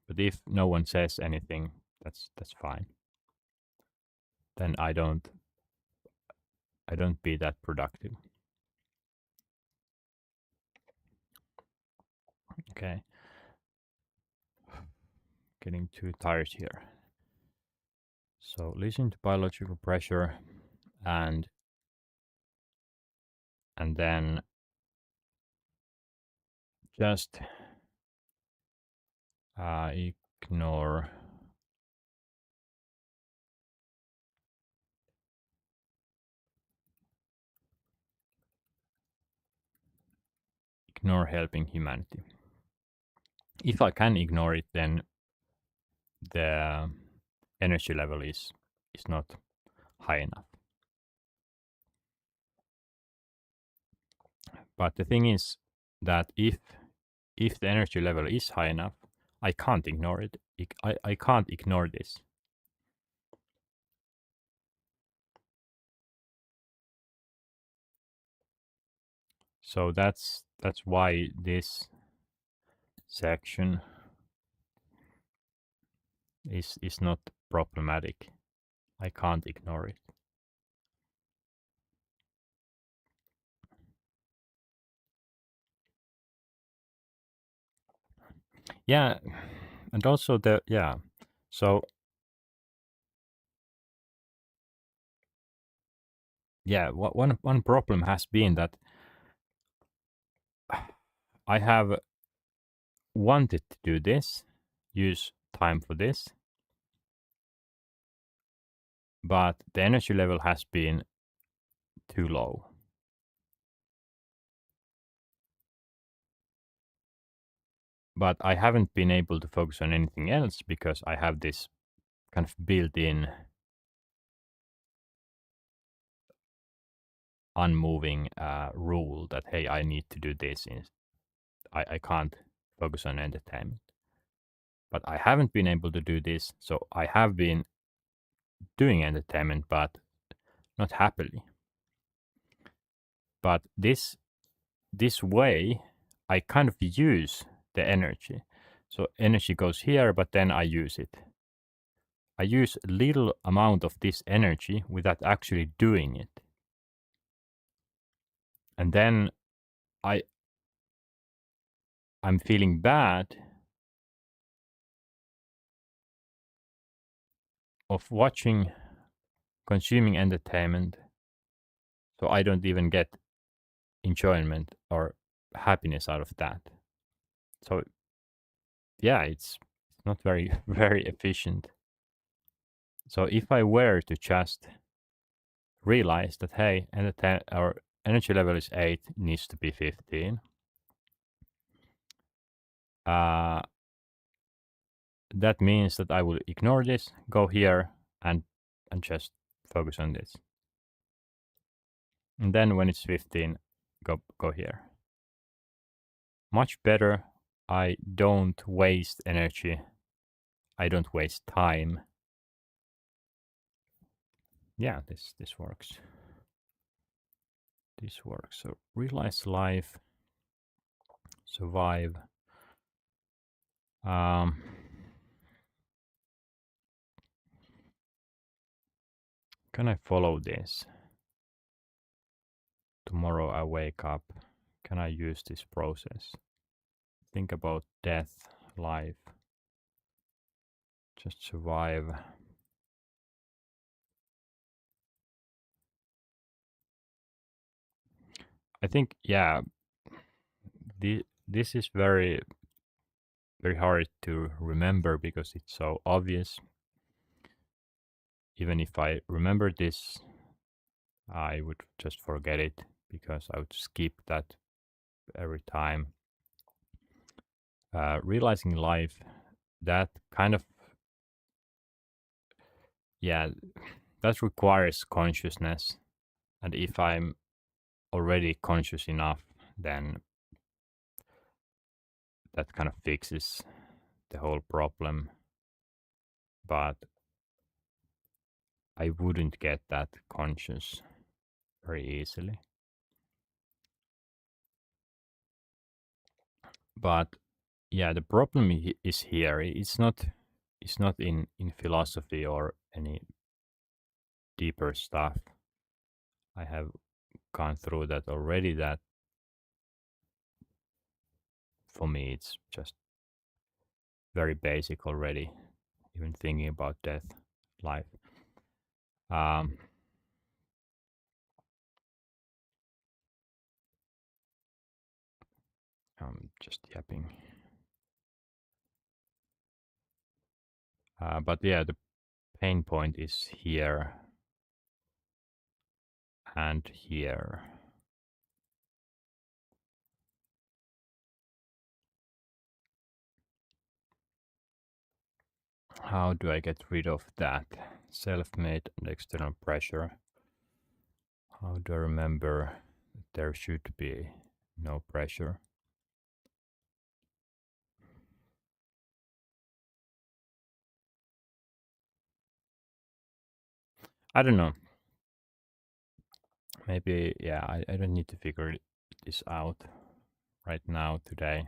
But if no one says anything, that's fine. Then I don't be that productive. Okay, getting too tired here. So listen to biological pressure and then just ignore helping humanity. If I can ignore it, then the energy level is not high enough. But the thing is that if the energy level is high enough, I can't ignore it. I can't ignore this. So that's why this section is not problematic. I can't ignore it. Yeah, and also So yeah, one problem has been that I have wanted to do this, use time for this, but the energy level has been too low. But I haven't been able to focus on anything else because I have this kind of built-in unmoving rule that hey, I need to do this. I can't focus on entertainment. But I haven't been able to do this, so I have been doing entertainment, but not happily. But this way, I kind of use the energy. So energy goes here, but then I use it. I use a little amount of this energy without actually doing it. And then I I'm feeling bad of watching, consuming entertainment, so I don't even get enjoyment or happiness out of that. So yeah, it's not very very efficient. So if I were to just realize that hey, our energy level is 8, needs to be 15, uh, that means that I will ignore this, go here, and just focus on this. And then when it's 15, go here. Much better. I don't waste energy. I don't waste time. Yeah, this works. This works. So realize life, survive. Um, can I follow this? Tomorrow I wake up. Can I use this process? Think about death, life. Just survive. I think, yeah, this is very, very hard to remember because it's so obvious. Even if I remember this, I would just forget it because I would skip that every time. Realizing life, that kind of, yeah, that requires consciousness. And if I'm already conscious enough, then that kind of fixes the whole problem. but I wouldn't get that conscious very easily. But yeah, the problem is here. It's not in philosophy or any deeper stuff. I have gone through that already. That for me, it's just very basic already. Even thinking about death, life. Um, I'm just yapping. But yeah, the pain point is here and here. How do I get rid of that? Self-made and external pressure. How do I remember that there should be no pressure? I don't know. Maybe, yeah, I don't need to figure this out right now, today.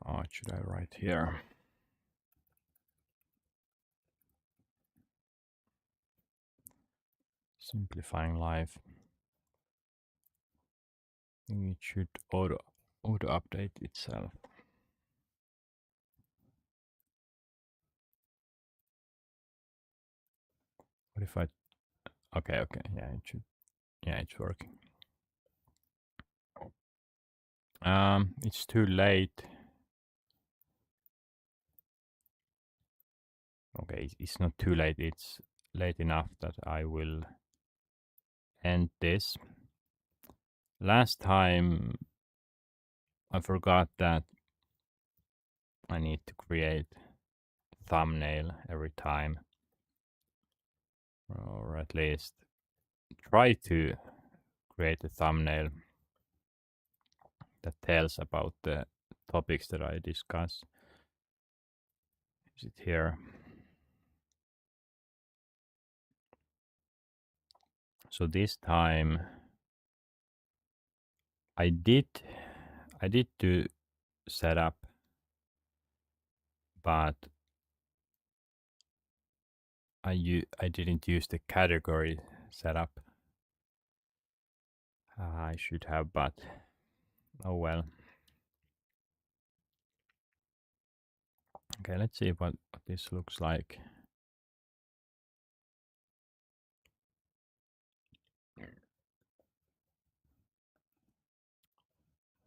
What should I write here? Simplifying life. I think it should auto update itself. What if I? Okay, okay, yeah, it should. Yeah, it's working. It's too late. Okay, it's not too late. It's late enough that I will end this. Last time I forgot that I need to create thumbnail every time, or at least try to create a thumbnail that tells about the topics that I discuss. Is it here? So this time I did do setup, but I didn't use the category setup. I should have, but oh well. Okay, let's see what this looks like.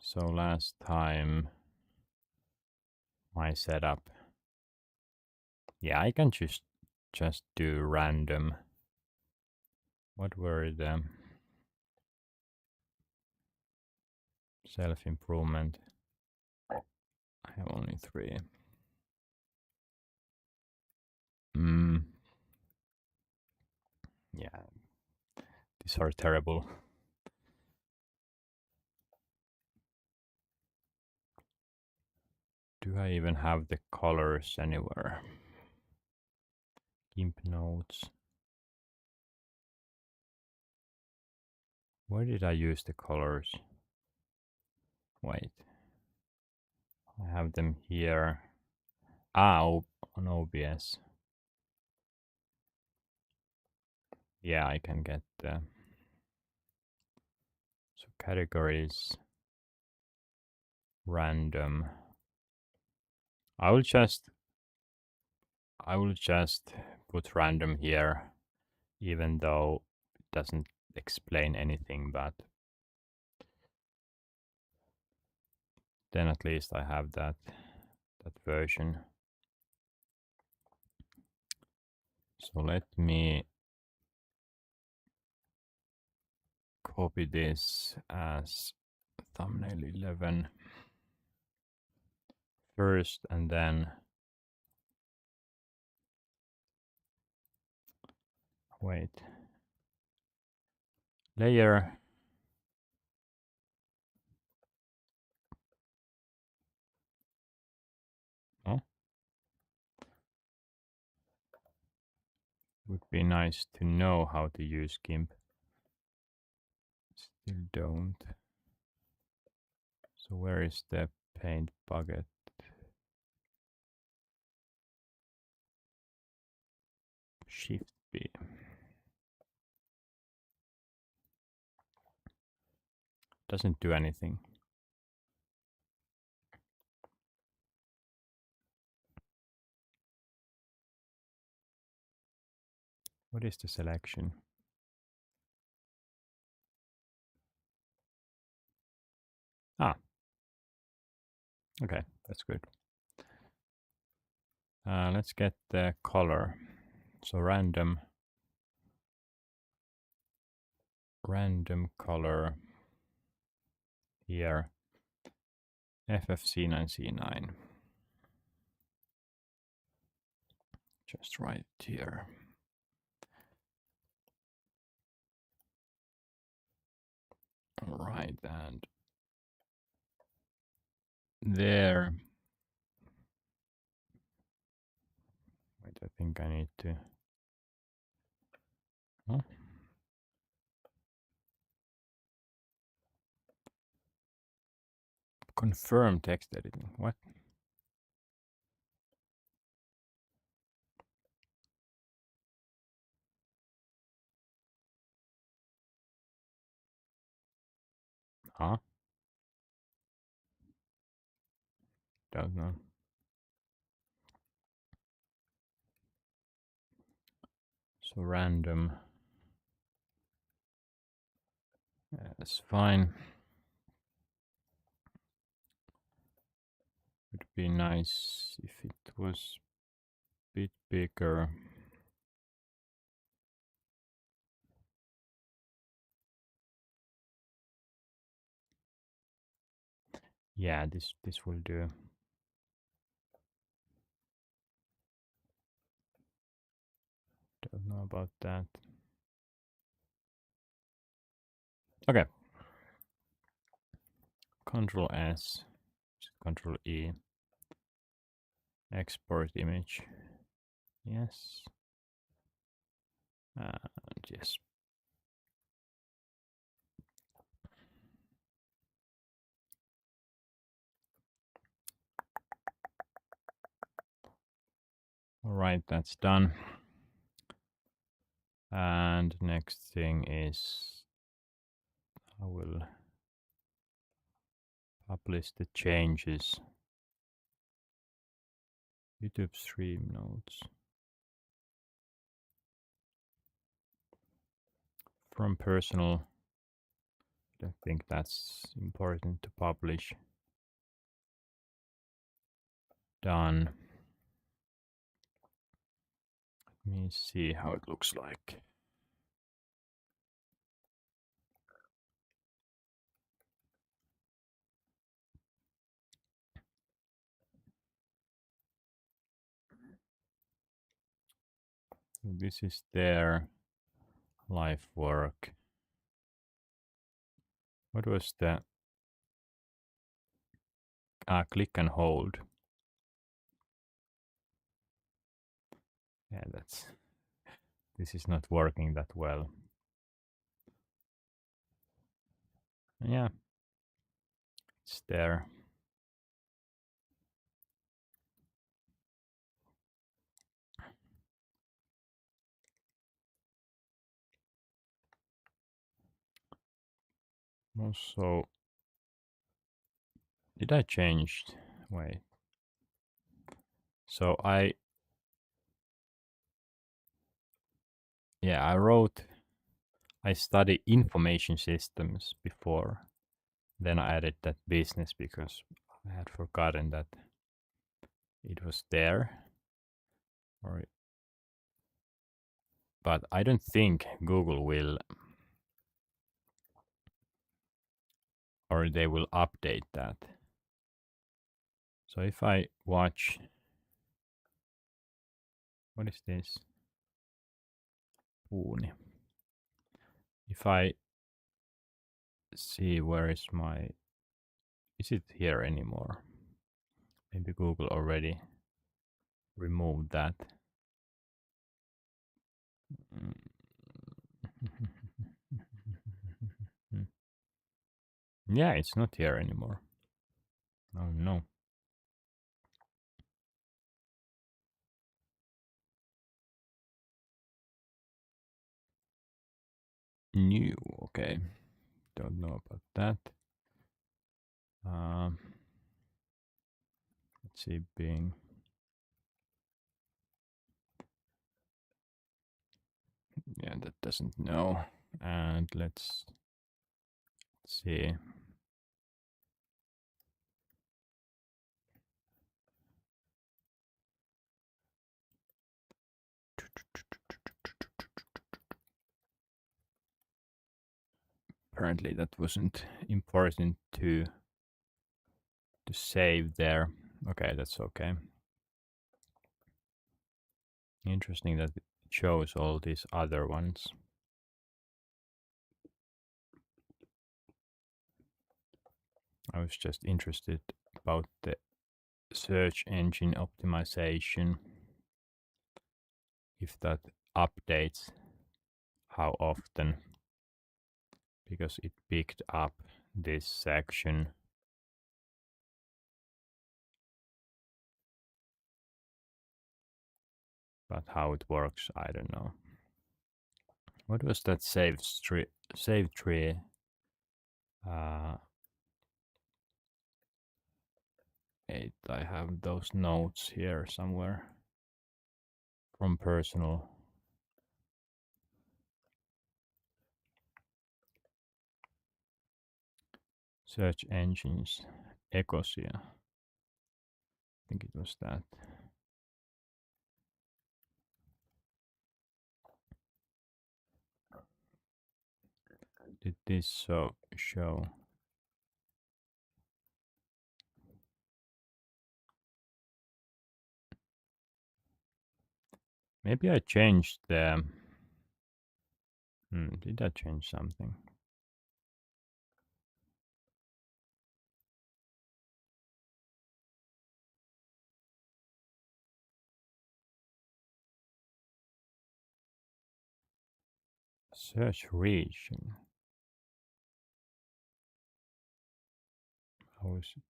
So last time my setup, yeah, I can just do random. What were the self-improvement? I have only 3. Mm, yeah, these are terrible. Do I even have the colors anywhere? GIMP notes. Where did I use the colors? Wait. I have them here. On OBS. Yeah, I can get the so categories random. I will just put random here, even though it doesn't explain anything, but then at least I have that version. So let me copy this as thumbnail 11 first, and then Wait. Layer. Oh. Would be nice to know how to use GIMP. Still don't. So where is the paint bucket? Shift B. Doesn't do anything. What is the selection? Ah. Okay, that's good. Let's get the color. So random color here. FFC9 C9. Just right here. All right, and there. Wait, I think I need to. Huh? Confirm text editing. What? Huh? Don't know. So random. That's fine. Would be nice if it was a bit bigger. Yeah, this will do. Don't know about that. Okay. Control S, Control E. Export image. Yes. And yes. All right, that's done. And next thing is I will publish the changes. YouTube stream notes. From personal. I think that's important to publish. Done. Let me see how it looks like. This is their life work. What was the click and hold? Yeah, this is not working that well. Yeah, it's there. Also, did I change? Wait. So I studied information systems before. Then I added that business because I had forgotten that it was there. But I don't think Google will, or they will update that. So if I watch, what is this? Kipuni. If I see where is my... Is it here anymore? Maybe Google already removed that. Yeah, it's not here anymore. Oh no. New, okay. Don't know about that. Let's see, Bing. Yeah, that doesn't know. And let's see. Apparently that wasn't important to save there. Okay, that's okay. Interesting that it shows all these other ones. I was just interested about the search engine optimization. If that updates, how often, because it picked up this section. But how it works, I don't know. What was that save tree? Uh, I have those notes here somewhere from personal. Search engines, Ecosia. I think it was that. Did this show? Maybe I changed the... did I change something? Search region. How is it?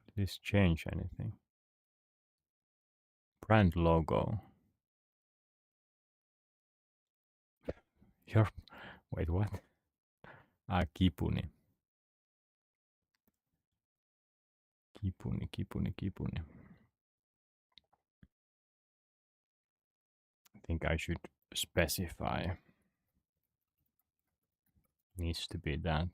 Did this change anything? Brand logo. Your... Wait, what? Ah, Kipuni. Kipuni. I think I should specify. Needs to be that.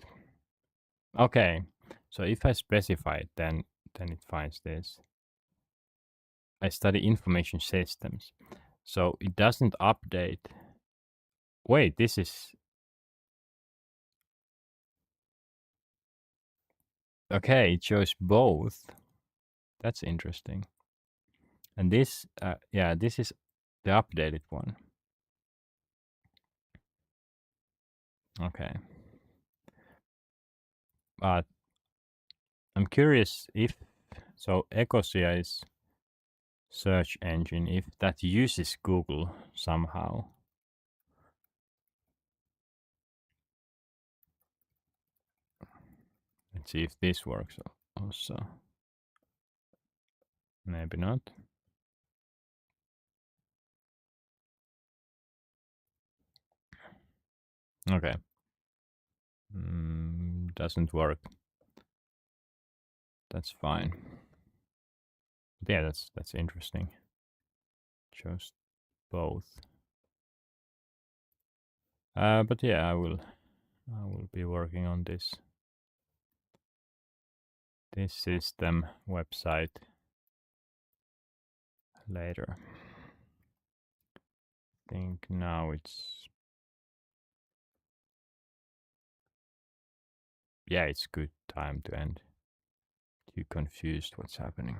Okay, so if I specify it, then it finds this. I study information systems, so it doesn't update. Wait, this is okay. It shows both. That's interesting. And this, yeah, this is the updated one. Okay, but I'm curious if so. Ecosia is search engine. If that uses Google somehow. Let's see if this works also. Maybe not. Okay. Doesn't work. That's fine. Yeah, that's interesting. Just both. But yeah, I will be working on this system website later. I think now it's... Yeah, it's good time to end. Too confused what's happening.